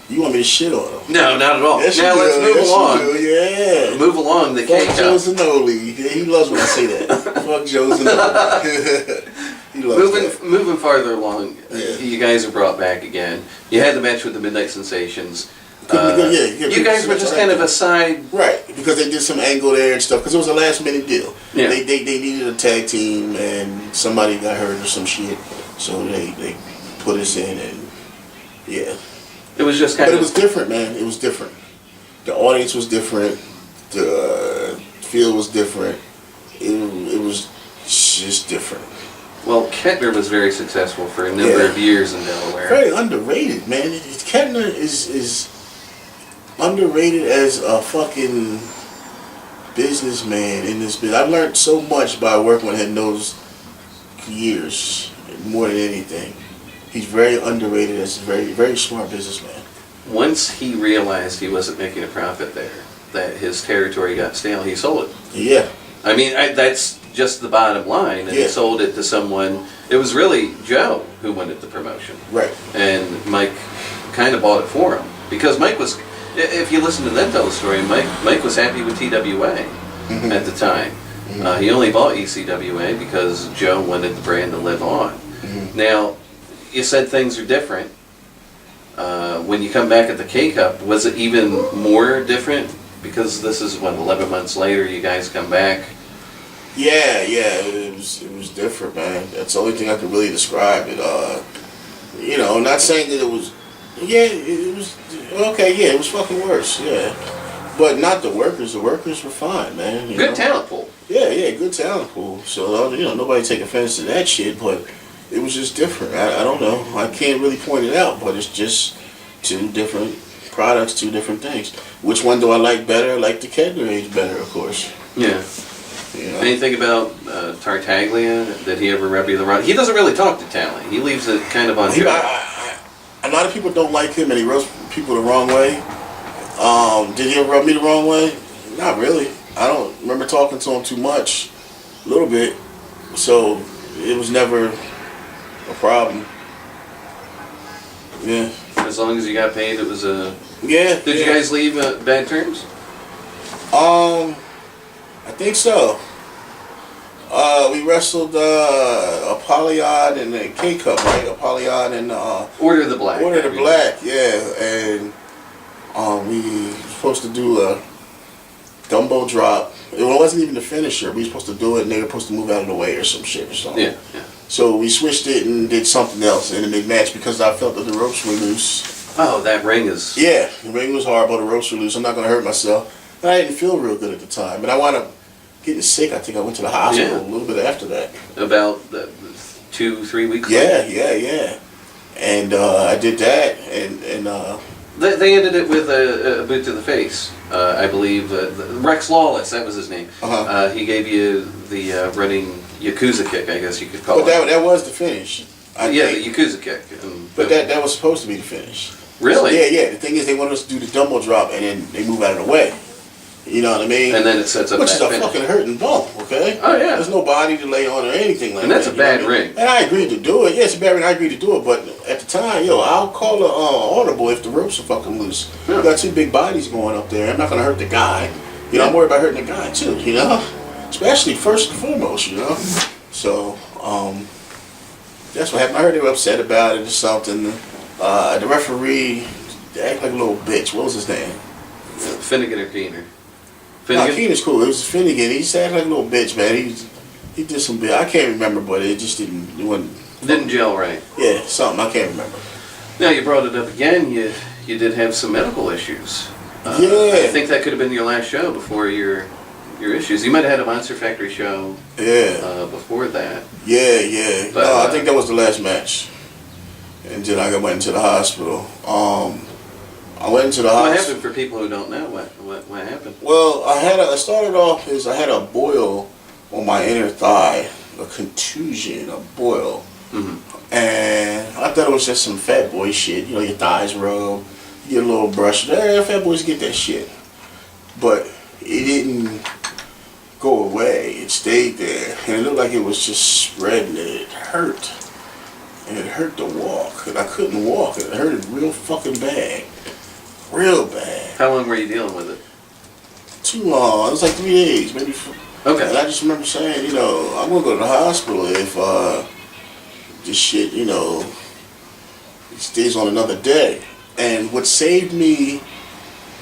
[SPEAKER 2] You want me to shit on him?
[SPEAKER 1] No, not at all.
[SPEAKER 2] Yes, you
[SPEAKER 1] Now
[SPEAKER 2] do.
[SPEAKER 1] let's move
[SPEAKER 2] Yes,
[SPEAKER 1] along.
[SPEAKER 2] you do. Yeah.
[SPEAKER 1] Move along the
[SPEAKER 2] Fuck
[SPEAKER 1] cake
[SPEAKER 2] Joe
[SPEAKER 1] up.
[SPEAKER 2] Zanoli. He loves when I say that. Fuck Joe Zanoli. He loves that.
[SPEAKER 1] Moving farther along,
[SPEAKER 2] Yeah.
[SPEAKER 1] you guys are brought back again. You had the match with the Midnight Sensations.
[SPEAKER 2] Couldn't be good, yeah,
[SPEAKER 1] You guys were just kind of a side.
[SPEAKER 2] Right, because they did some angle there and stuff, because it was a last minute deal.
[SPEAKER 1] Yeah.
[SPEAKER 2] They needed a tag team, and somebody got hurt or some shit, so they put us in, and yeah.
[SPEAKER 1] It was just
[SPEAKER 2] But
[SPEAKER 1] kind
[SPEAKER 2] it
[SPEAKER 1] of.
[SPEAKER 2] was different, man. It was different. The audience was different. The field was different. It was just different.
[SPEAKER 1] Well, Kettner was very successful for a number of years in Delaware.
[SPEAKER 2] Very underrated, man. Kettner is underrated as a fucking businessman in this business. I've learned so much by working with him those years, more than anything. He's very underrated as a very, very smart businessman.
[SPEAKER 1] Once he realized he wasn't making a profit there, that his territory got stale, he sold it.
[SPEAKER 2] Yeah.
[SPEAKER 1] I mean, that's just the bottom line. And
[SPEAKER 2] Yeah.
[SPEAKER 1] he sold it to someone. It was really Joe who wanted the promotion.
[SPEAKER 2] Right.
[SPEAKER 1] And Mike kind of bought it for him. Because Mike was, if you listen to them tell the story, Mike was happy with TWA at the time. He only bought ECWA because Joe wanted the brand to live on. Now, you said things are different. When you come back at the K-Cup, was it even more different? Because this is, 11 months later, you guys come back.
[SPEAKER 2] Yeah, it was different, man. That's the only thing I could really describe it. Not saying that it was, it was, okay, it was fucking worse, yeah. But not the workers. The workers were fine, man.
[SPEAKER 1] Good talent pool.
[SPEAKER 2] Yeah, good talent pool. So, nobody take offense to that shit, but it was just different. I don't know. I can't really point it out, but it's just two different products, two different things. Which one do I like better? I like the Kettner age better, of course.
[SPEAKER 1] Yeah. Anything about Tartaglia? Did he ever rub you the wrong? He doesn't really talk to talent. He leaves it kind of on Joe.
[SPEAKER 2] A lot of people don't like him, and he rubs people the wrong way. Did he ever rub me the wrong way? Not really. I don't remember talking to him too much. A little bit. So it was never a problem. Yeah.
[SPEAKER 1] As long as you got paid, it was a.
[SPEAKER 2] Yeah.
[SPEAKER 1] Did you guys leave bad terms?
[SPEAKER 2] I think so. We wrestled Apollyon and the K-Cup, right? Apollyon and
[SPEAKER 1] Order of the Black.
[SPEAKER 2] Order of the Black, yeah. And we were supposed to do a Dumbo drop. It wasn't even the finisher. We were supposed to do it, and they were supposed to move out of the way or some shit or something.
[SPEAKER 1] Yeah.
[SPEAKER 2] So we switched it and did something else, and then they matched because I felt that the ropes were loose.
[SPEAKER 1] Oh, that ring is.
[SPEAKER 2] Yeah, the ring was horrible. The ropes were loose. I'm not going to hurt myself. And I didn't feel real good at the time. And I wound up getting sick. I think I went to the hospital a little bit after that.
[SPEAKER 1] About 2-3 weeks
[SPEAKER 2] Yeah,
[SPEAKER 1] later?
[SPEAKER 2] yeah. And I did that, and
[SPEAKER 1] They ended it with a boot to the face, I believe. Rex Lawless, that was his name. He gave you the running Yakuza kick, I guess you could call
[SPEAKER 2] but
[SPEAKER 1] it.
[SPEAKER 2] that was the finish.
[SPEAKER 1] The Yakuza kick.
[SPEAKER 2] But that was supposed to be the finish.
[SPEAKER 1] Really?
[SPEAKER 2] So, yeah. The thing is, they wanted us to do the Dumbo drop, and then they move out of the way. You know what I mean?
[SPEAKER 1] And then it sets up
[SPEAKER 2] Which
[SPEAKER 1] that
[SPEAKER 2] is a
[SPEAKER 1] finish.
[SPEAKER 2] fucking hurting bump, okay?
[SPEAKER 1] Oh, yeah.
[SPEAKER 2] There's no body to lay on or anything like that.
[SPEAKER 1] And that's a bad
[SPEAKER 2] you know what I
[SPEAKER 1] ring.
[SPEAKER 2] mean? And I agreed to do it. Yes, it's a bad ring. I agreed to do it. But at the time, I'll call an audible if the ropes are fucking loose.
[SPEAKER 1] Yeah.
[SPEAKER 2] You got two big bodies going up there. I'm not going to hurt the guy. I'm worried about hurting the guy, too, Especially first and foremost, So, That's what happened. I heard they were upset about it or something. The referee acted like a little bitch. What was his name?
[SPEAKER 1] Finnegan or Keener?
[SPEAKER 2] No,
[SPEAKER 1] Finnegan?
[SPEAKER 2] Keener's cool. It was Finnegan. He acted like a little bitch, man. He did some bit. I can't remember, but it just didn't. It wasn't.
[SPEAKER 1] Didn't gel right.
[SPEAKER 2] Yeah, something I can't remember.
[SPEAKER 1] Now you brought it up again. You did have some medical issues.
[SPEAKER 2] Yeah.
[SPEAKER 1] I think that could have been your last show before your issues. You might have had a Monster Factory show.
[SPEAKER 2] Yeah.
[SPEAKER 1] Before that.
[SPEAKER 2] Yeah.
[SPEAKER 1] But,
[SPEAKER 2] No, I think that was the last match. And then I went into the hospital. I went into the
[SPEAKER 1] What
[SPEAKER 2] hospital.
[SPEAKER 1] happened for people who don't know? What happened?
[SPEAKER 2] Well, I started off as I had a boil on my inner thigh, a contusion, a boil.
[SPEAKER 1] Mm-hmm.
[SPEAKER 2] And I thought it was just some fat boy shit. You know, your thighs rub, you get a little brush. Fat boys get that shit. But it didn't go away. It stayed there. And it looked like it was just spreading. And it hurt. And it hurt to walk. And I couldn't walk. And it hurted real fucking bad. Real bad.
[SPEAKER 1] How long were you dealing with it?
[SPEAKER 2] Too long. It was like 3 days, maybe.
[SPEAKER 1] Okay.
[SPEAKER 2] And I just remember saying, I'm gonna go to the hospital if this shit, stays on another day. And what saved me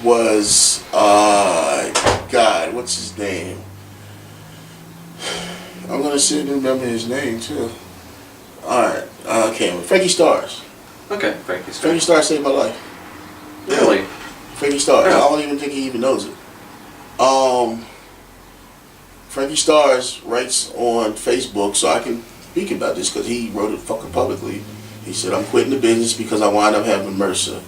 [SPEAKER 2] was, God, what's his name? I'm gonna sit and remember his name too. Alright, okay, Frankie Stars.
[SPEAKER 1] Okay, Frankie.
[SPEAKER 2] Frankie Stars saved my life.
[SPEAKER 1] Really?
[SPEAKER 2] Frankie Stars.
[SPEAKER 1] Yeah.
[SPEAKER 2] I don't even think he even knows it. Frankie Stars writes on Facebook, so I can speak about this because he wrote it fucking publicly. He said, I'm quitting the business because I wound up having MRSA.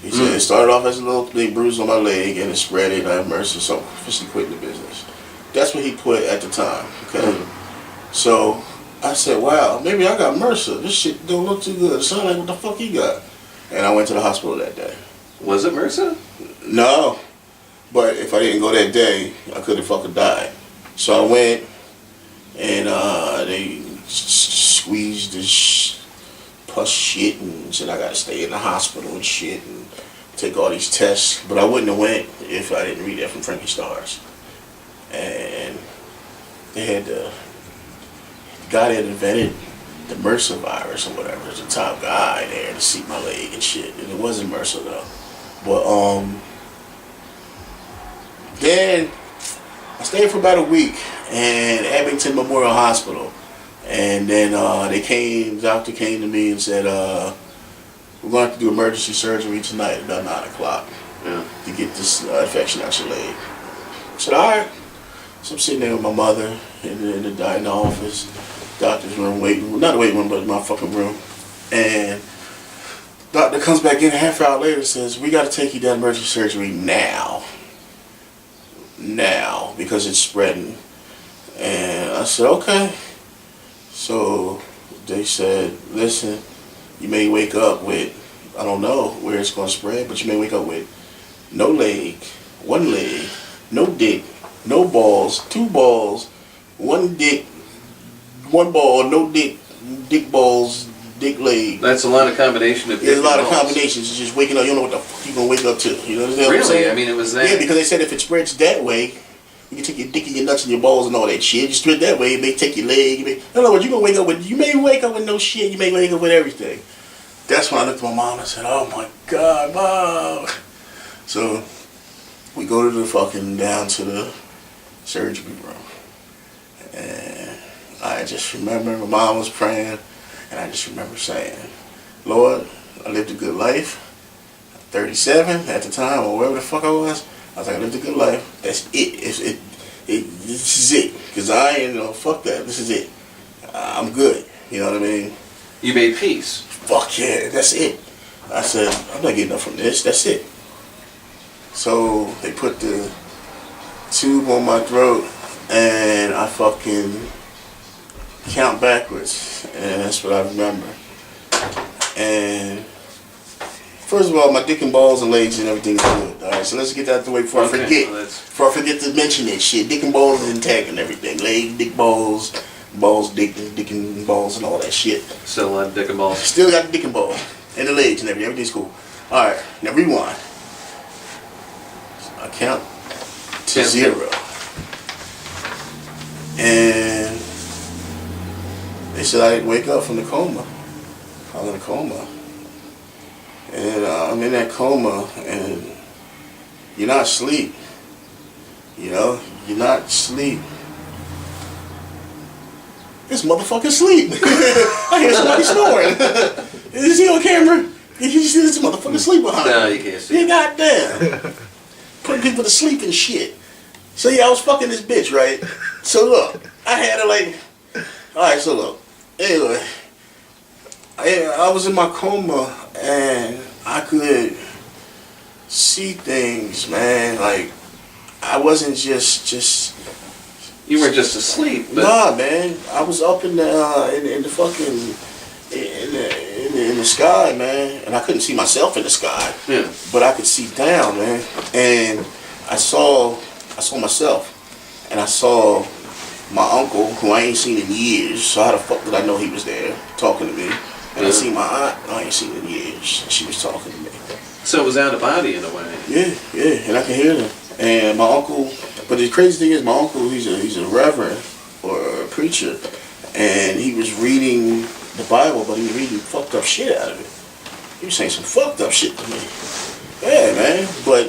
[SPEAKER 2] He said, it started off as a little big bruise on my leg and it spread and I have MRSA, so I'm officially quitting the business. That's what he put at the time, okay? So I said, wow, maybe I got MRSA. This shit don't look too good. It sounds like what the fuck he got. And I went to the hospital that day.
[SPEAKER 1] Was it MRSA?
[SPEAKER 2] No. But if I didn't go that day, I could have fucking died. So I went, and they squeezed this pus shit and said I gotta stay in the hospital and shit and take all these tests. But I wouldn't have went if I didn't read that from Frankie Stars. And they had the guy that invented the MRSA virus or whatever. It was the top guy there to see my leg and shit. And it wasn't MRSA though. But then I stayed for about a week in Abington Memorial Hospital. And then doctor came to me and said, we're going to have to do emergency surgery tonight about 9 o'clock to get this infection out your leg. I said, all right. So I'm sitting there with my mother in the office, doctor's room, not the waiting room, but my fucking room. And doctor comes back in a half hour later and says, we got to take you down emergency surgery now. Now, because it's spreading. And I said, okay. So they said, listen, you may wake up with, I don't know where it's going to spread, but you may wake up with no leg, one leg, no dick, no balls, two balls, one dick, one ball, no dick, dick balls, dick leg.
[SPEAKER 1] That's a lot of combination of.
[SPEAKER 2] There's a lot of combinations. It's just waking up. You don't know what the fuck you're going to wake up to. You know what I'm saying?
[SPEAKER 1] Really? I mean, it was that.
[SPEAKER 2] Yeah, because they said if it spreads that way, you can take your dick and your nuts and your balls and all that shit. You spread that way, it may take your leg. In other words, you may wake up with no shit. You may wake up with everything. That's when I looked at my mom and said, oh my God, Mom. So we go to down to the surgery room. And I just remember my mom was praying. And I just remember saying, Lord, I lived a good life. 37 at the time, or wherever the fuck I was like, I lived a good life. That's it. This is it. Because fuck that. This is it. I'm good. You know what I mean?
[SPEAKER 1] You made peace.
[SPEAKER 2] Fuck yeah, that's it. I said, I'm not getting up from this. That's it. So they put the tube on my throat, and I fucking count backwards, and that's what I remember. And first of all, my dick and balls and legs and everything's good. All right, so let's get that out the way before I forget. Before I forget to mention that shit. Dick and balls is intact and everything. Leg, dick, balls, dick and balls and all that shit.
[SPEAKER 1] Still have dick and balls.
[SPEAKER 2] Still got the dick and balls and the legs and everything. Everything's cool. All right, now rewind. I count to 0. And they said I didn't wake up from the coma. I was in a coma. And I'm in that coma, and you're not asleep. You know, you're not asleep. This motherfucker asleep. I hear somebody snoring. Is he on camera? You see this motherfucker sleep behind me?
[SPEAKER 1] No, you can't see.
[SPEAKER 2] Yeah, goddamn. Putting people to sleep and shit. So yeah, I was fucking this bitch, right? So look, I had her like, alright, so look. Anyway, I was in my coma and I could see things, man. Like, I wasn't just.
[SPEAKER 1] You were just asleep. But
[SPEAKER 2] Nah, man. I was up in the fucking in the sky, man, and I couldn't see myself in the sky.
[SPEAKER 1] Yeah.
[SPEAKER 2] But I could see down, man, and I saw myself, and I saw my uncle, who I ain't seen in years. So how the fuck did I know he was there talking to me? And I see my aunt, I ain't seen in years, and she was talking to me.
[SPEAKER 1] So it was out of body in a way.
[SPEAKER 2] Yeah, and I can hear them. And my uncle, but the crazy thing is, my uncle, he's a reverend or a preacher, and he was reading the Bible, but he was reading fucked up shit out of it. He was saying some fucked up shit to me. Yeah, man. But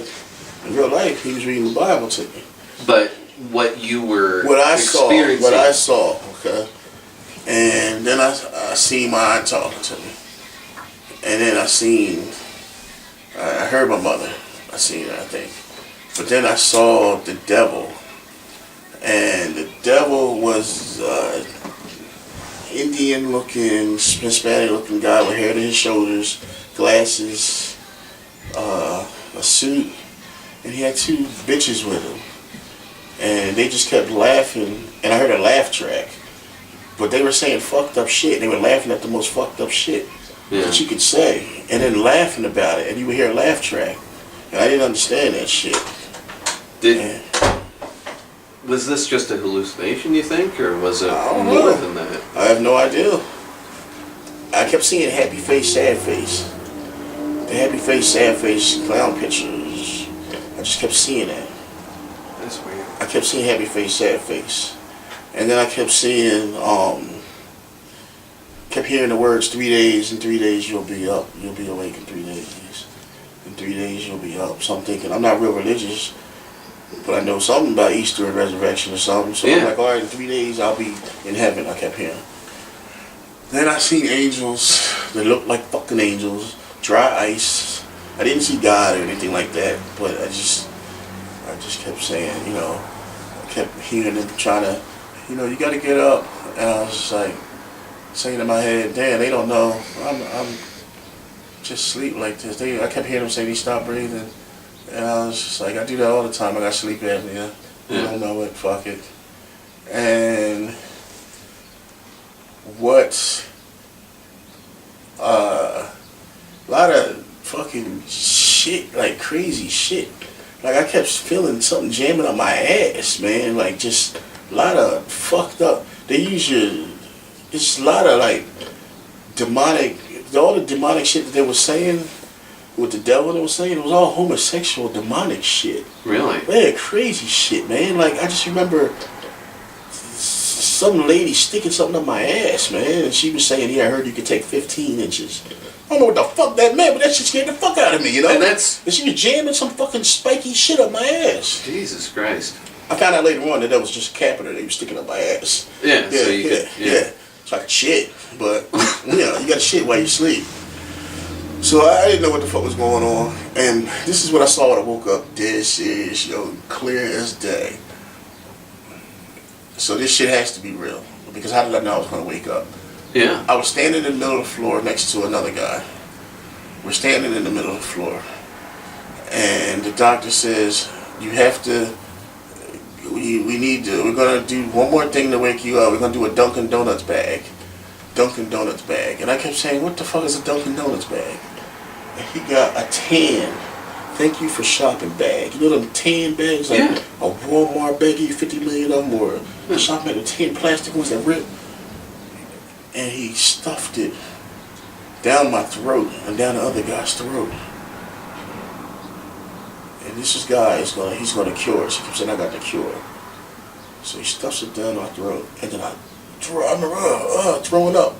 [SPEAKER 2] in real life, he was reading the Bible to me.
[SPEAKER 1] But what you were
[SPEAKER 2] What I
[SPEAKER 1] experiencing.
[SPEAKER 2] saw, okay. And then I seen my aunt talking to me, and then I heard my mother. I seen her, I think. But then I saw the devil, and the devil was Indian-looking, Hispanic-looking guy with hair to his shoulders, glasses, a suit, and he had two bitches with him. And they just kept laughing, and I heard a laugh track. But they were saying fucked up shit. They were laughing at the most fucked up shit that you could say, and then laughing about it, and you would hear a laugh track. And I didn't understand that shit.
[SPEAKER 1] Was this just a hallucination, you think, or was it
[SPEAKER 2] I don't
[SPEAKER 1] more
[SPEAKER 2] know.
[SPEAKER 1] than that?
[SPEAKER 2] I have no idea. I kept seeing happy face, sad face. The happy face, sad face clown pictures. I just kept seeing that.
[SPEAKER 1] That's weird.
[SPEAKER 2] I kept seeing happy face, sad face. And then I kept seeing, kept hearing the words, 3 days, in 3 days you'll be up. You'll be awake in 3 days. In 3 days you'll be up. So I'm thinking, I'm not real religious, but I know something about Easter and resurrection or something. So I'm like, all right, in 3 days I'll be in heaven, I kept hearing. Then I seen angels that looked like fucking angels, dry ice. I didn't see God or anything like that, but I just kept saying, you know, I kept hearing them trying to, you know, you gotta get up. And I was just like, saying in my head, damn, they don't know. I'm just sleep like this. I kept hearing them say, they stop breathing. And I was just like, I do that all the time. I got sleep apnea. You don't know it, fuck it. And a lot of fucking shit, like crazy shit. Like I kept feeling something jamming up my ass, man. Like just a lot of fucked up. It's a lot of like demonic, all the demonic shit that they were saying with the devil they was saying, it was all homosexual demonic shit.
[SPEAKER 1] Really?
[SPEAKER 2] Man, crazy shit, man. Like I just remember some lady sticking something up my ass, man, and she was saying, yeah, I heard you could take 15 inches. I don't know what the fuck that meant, but that shit scared the fuck out of me, you know? And she was jamming some fucking spiky shit up my ass.
[SPEAKER 1] Jesus Christ.
[SPEAKER 2] I found out later on that was just a catheter they was sticking up my ass.
[SPEAKER 1] Yeah, so you could, yeah.
[SPEAKER 2] So I could shit, but, you know, you gotta shit while you sleep. So I didn't know what the fuck was going on, and this is what I saw when I woke up. This is, clear as day. So this shit has to be real, because how did I know I was gonna wake up?
[SPEAKER 1] Yeah.
[SPEAKER 2] I was standing in the middle of the floor next to another guy. We're standing in the middle of the floor, and the doctor says, you have to, we're gonna do one more thing to wake you up. We're gonna do a Dunkin' Donuts bag. Dunkin' Donuts bag. And I kept saying, what the fuck is a Dunkin' Donuts bag? And he got a tan, thank you for shopping bag. You know them tan bags? Like a Walmart bag, you 50 million of them, or a shopping bag, the tan plastic ones that rip. And he stuffed it down my throat and down the other guy's throat. And this guy he's gonna cure us. He keeps saying, I got the cure. So he stuffs it down my throat, and then I throwing up.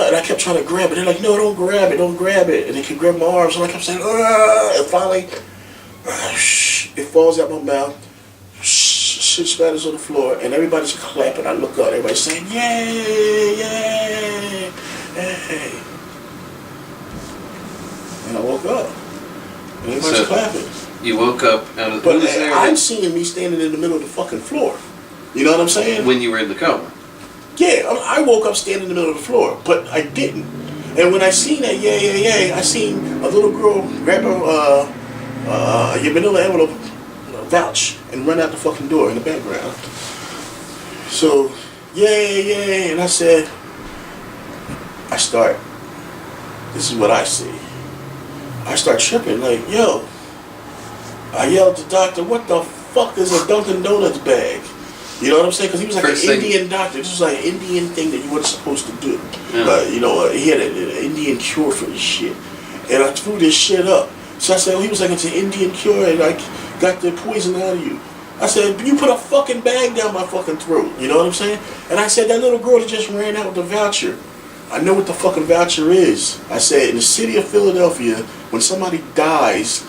[SPEAKER 2] And I kept trying to grab it. They're like, no, don't grab it, don't grab it. And they kept grabbing my arms, and I kept saying, and finally, it falls out my mouth. Shit spatters on the floor, and everybody's clapping. I look up, everybody's saying, yay, yay, yay. And I woke up, and everybody's clapping.
[SPEAKER 1] You woke up out of the...
[SPEAKER 2] But I'm seeing me standing in the middle of the fucking floor. You know what I'm saying?
[SPEAKER 1] When you were in the coma.
[SPEAKER 2] Yeah, I woke up standing in the middle of the floor, but I didn't. And when I seen that, I seen a little girl grab your manila envelope, vouch, and run out the fucking door in the background. So, and I said, this is what I see. I start tripping, like, yo. I yelled at the doctor, what the fuck is a Dunkin' Donuts bag? You know what I'm saying? Because he was like an Indian doctor. This was like an Indian thing that you weren't supposed to do.
[SPEAKER 1] Yeah.
[SPEAKER 2] He had an Indian cure for this shit. And I threw this shit up. So I said, he was like, it's an Indian cure and I got the poison out of you. I said, you put a fucking bag down my fucking throat. You know what I'm saying? And I said, that little girl that just ran out with the voucher. I know what the fucking voucher is. I said, in the city of Philadelphia, when somebody dies,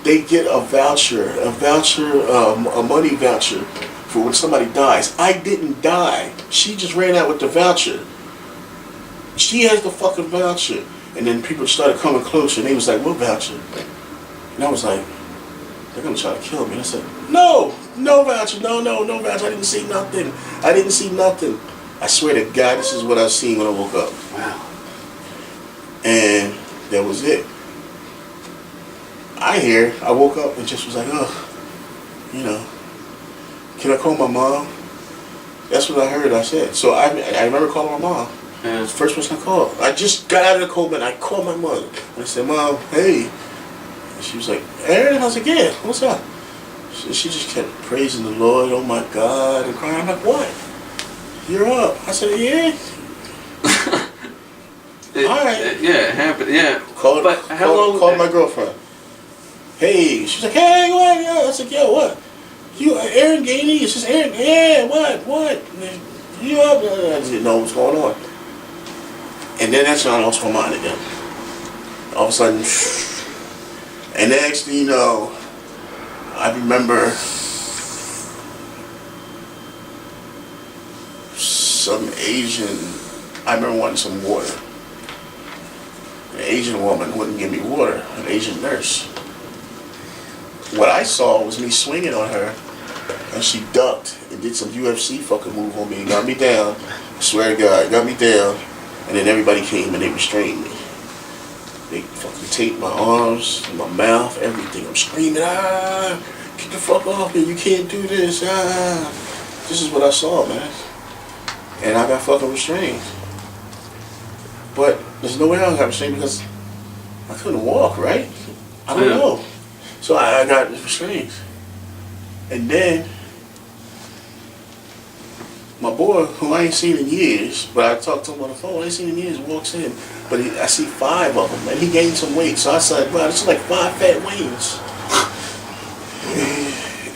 [SPEAKER 2] they get a voucher, a money voucher for when somebody dies. I didn't die. She just ran out with the voucher. She has the fucking voucher. And then people started coming closer and they was like, what voucher? And I was like, they're gonna try to kill me. And I said, no voucher, no voucher. I didn't see nothing. I swear to God, this is what I seen when I woke up.
[SPEAKER 1] Wow.
[SPEAKER 2] And that was it. I woke up and just was like, can I call my mom? That's what I heard. I said. So I remember calling my mom.
[SPEAKER 1] Yeah.
[SPEAKER 2] The first person I called. I just got out of the coma and I called my mother. And I said, Mom, hey. And she was like, Aaron? I was like, yeah, what's up? She just kept praising the Lord, oh my God, and crying. I'm like, what? You're up. I said, yeah. All right.
[SPEAKER 1] It happened, yeah.
[SPEAKER 2] Called my girlfriend. Hey. She was like, hey, what? Yeah. I said, yo, what? You Aaron Gainey? It's just Aaron. Yeah, what? You up? I didn't know what's going on. And then that's when I lost my mind again. All of a sudden, and the next thing you know, I remember I remember wanting some water. An Asian woman wouldn't give me water, an Asian nurse. What I saw was me swinging on her, and she ducked and did some UFC fucking move on me and got me down. I swear to God, got me down. And then everybody came and they restrained me. They fucking taped my arms, my mouth, everything. I'm screaming, get the fuck off me, you can't do this, This is what I saw, man. And I got fucking restrained. But there's no way I got restrained because I couldn't walk, right? I don't know. So I got restrained. And then my boy, who I ain't seen in years, but I talked to him on the phone, I ain't seen in years, walks in. But I see 5 of them, and he gained some weight. So I said, wow, this is like 5 fat Waynes.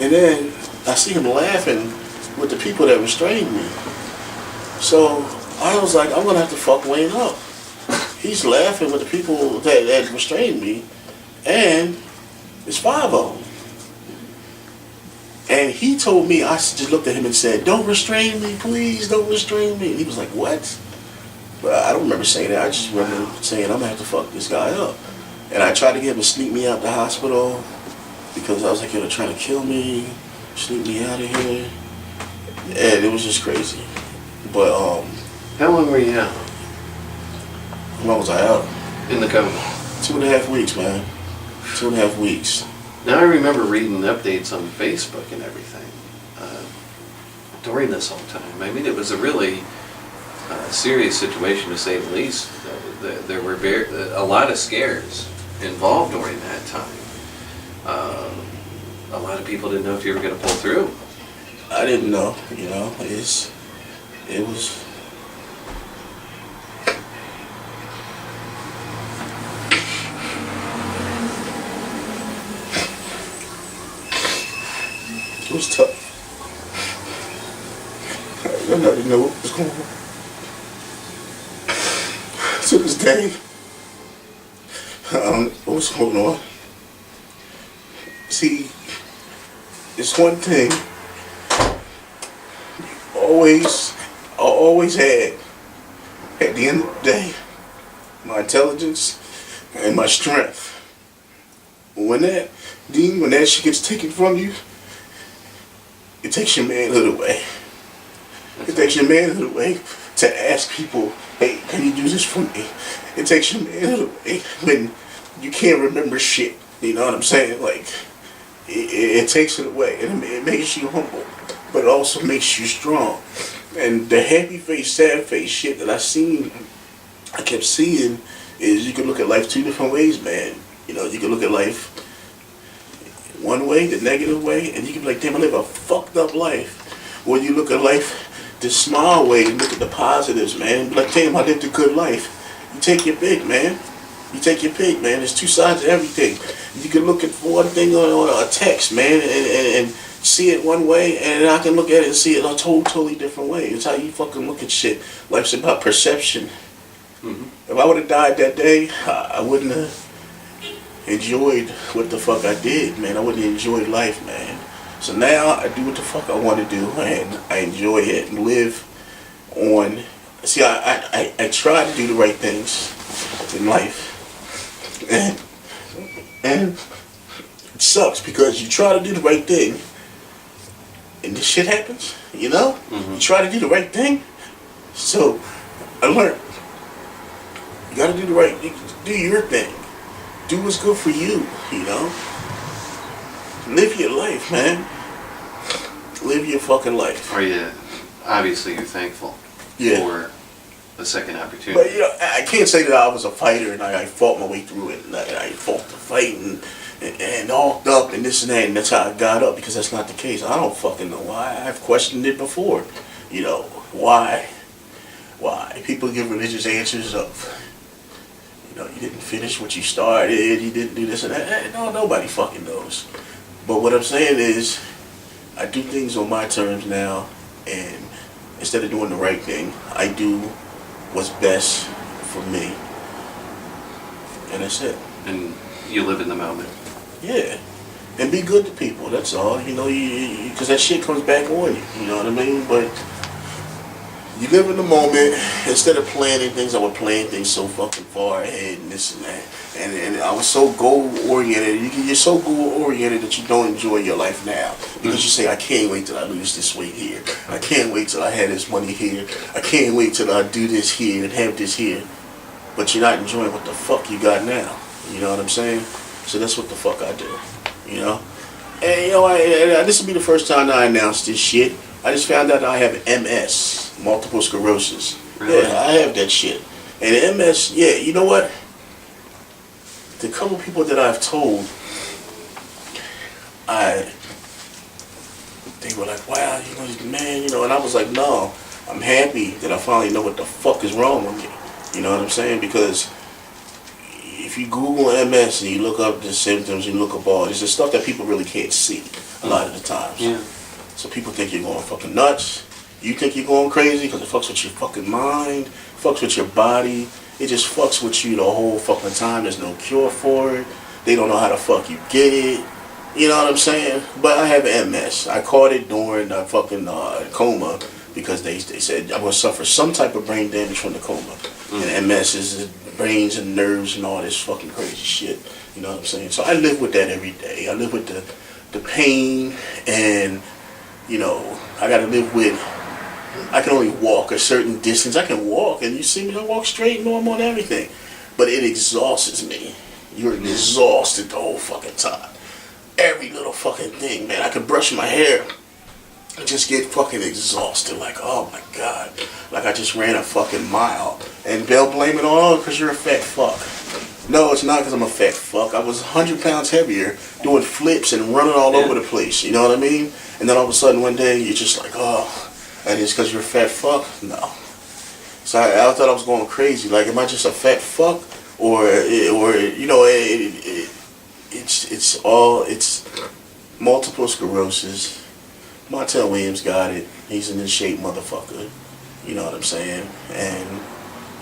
[SPEAKER 2] And then I see him laughing with the people that restrained me. So I was like, I'm going to have to fuck Wayne up. He's laughing with the people that restrained me, and it's 5 of them. And he told me, I just looked at him and said, don't restrain me, please, don't restrain me. And he was like, what? But I don't remember saying that. I just remember saying, I'm going to have to fuck this guy up. And I tried to get him to sneak me out the hospital because I was like, they're trying to kill me, sneak me out of here. And it was just crazy. But,
[SPEAKER 1] how long were you out?
[SPEAKER 2] How long was I out?
[SPEAKER 1] In the coma.
[SPEAKER 2] 2.5 weeks, man. 2.5 weeks.
[SPEAKER 1] Now I remember reading updates on Facebook and everything during this whole time. I mean, it was a really serious situation to say the least. There were a lot of scares involved during that time. A lot of people didn't know if you were going to pull through.
[SPEAKER 2] I didn't know, it was. It was tough. didn't know what was going on. To this day, I don't know what's going on. See, it's one thing I always had, at the end of the day, my intelligence and my strength. When that shit gets taken from you, it takes your manhood away. It takes your manhood away to ask people, hey, can you do this for me? It takes your manhood away when you can't remember shit. You know what I'm saying? Like, it takes it away, and it makes you humble, but it also makes you strong. And the happy face, sad face shit that I kept seeing, is you can look at life two different ways, man. You know, you can look at life one way, the negative way, and you can be like, damn, I live a fucked up life. Or you look at life the small way and look at the positives, man. Be like, damn, I lived a good life. You take your pick, man. You take your pick, man. There's two sides to everything. You can look at one thing on a text, man, and see it one way, and I can look at it and see it a totally different way. It's how you fucking look at shit. Life's about perception. Mm-hmm. If I would have died that day, I wouldn't have enjoyed what the fuck I did, man. I wouldn't have enjoyed life, man. So now I do what the fuck I want to do, and I enjoy it and live on. See, I try to do the right things in life, and it sucks because you try to do the right thing, and this shit happens. You know, You try to do the right thing. So I learned you got to do your thing. Do what's good for you. You know. Live your life, man. Live your fucking life.
[SPEAKER 1] Obviously you're thankful for a second opportunity.
[SPEAKER 2] But, you know, I can't say that I was a fighter and I fought my way through it. And I fought the fight and hulked up and this and that, and that's how I got up, because that's not the case. I don't fucking know why. I've questioned it before. You know, why? People give religious answers of, you know, you didn't finish what you started, you didn't do this and that. No, nobody fucking knows. But what I'm saying is, I do things on my terms now, and instead of doing the right thing, I do what's best for me. And that's it.
[SPEAKER 1] And you live in the moment.
[SPEAKER 2] Yeah. And be good to people, that's all. You know, because that shit comes back on you, you know what I mean? But you live in the moment. Instead of planning things, I would plan things so fucking far ahead and this and that. And I was so goal-oriented. You're so goal-oriented that you don't enjoy your life now. Because you say, I can't wait till I lose this weight here. I can't wait till I have this money here. I can't wait till I do this here and have this here. But you're not enjoying what the fuck you got now. You know what I'm saying? So that's what the fuck I do. You know? And you know, this will be the first time that I announced this shit. I just found out I have MS, multiple sclerosis.
[SPEAKER 1] Really?
[SPEAKER 2] Yeah, I have that shit. And MS, yeah, you know what? The couple people that I've told, they were like, wow, you know, man, you know, and I was like, no, I'm happy that I finally know what the fuck is wrong with me. You know what I'm saying? Because if you Google MS and you look up the symptoms, you look up all this, the stuff that people really can't see a lot of the times.
[SPEAKER 1] Yeah.
[SPEAKER 2] So people think you're going fucking nuts. You think you're going crazy because it fucks with your fucking mind, fucks with your body. It just fucks with you the whole fucking time. There's no cure for it. They don't know how the fuck you get it. You know what I'm saying? But I have MS. I caught it during the fucking coma because they said I would suffer some type of brain damage from the coma. And MS is the brains and nerves and all this fucking crazy shit. You know what I'm saying? So I live with that every day. I live with the pain, and you know, I gotta live with, I can only walk a certain distance. I can walk, and you see me, I walk straight, normal and everything. But it exhausts me. You're exhausted the whole fucking time. Every little fucking thing, man. I can brush my hair and just get fucking exhausted. Like, oh my God. Like I just ran a fucking mile. And they'll blame it on, because you're a fat fuck. No, it's not because I'm a fat fuck. I was 100 pounds heavier doing flips and running all over the place. You know what I mean? And then all of a sudden one day you're just like, oh, and it's because you're a fat fuck? No. So I thought I was going crazy. Like, am I just a fat fuck? Or you know, it's multiple sclerosis. Montel Williams got it. He's an in shape motherfucker. You know what I'm saying? And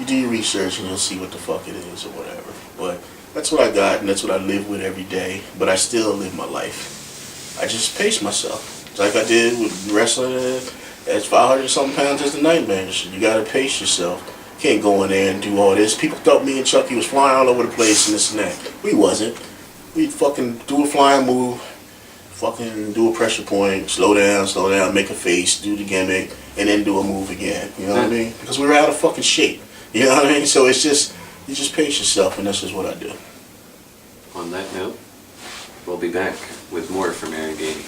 [SPEAKER 2] you do your research and you'll see what the fuck it is or whatever. But that's what I got and that's what I live with every day. But I still live my life. I just pace myself. Like I did with wrestling as 500 something pounds as the Nightmare. You gotta pace yourself. Can't go in there and do all this. People thought me and Chucky was flying all over the place and this and that. We wasn't. We'd fucking do a flying move, fucking do a pressure point, slow down, make a face, do the gimmick, and then do a move again. You know what I mean? Because we were out of fucking shape. You know what I mean? So it's just, you just pace yourself, and that's just what I do.
[SPEAKER 1] On that note, we'll be back with more from Aaron Gainey.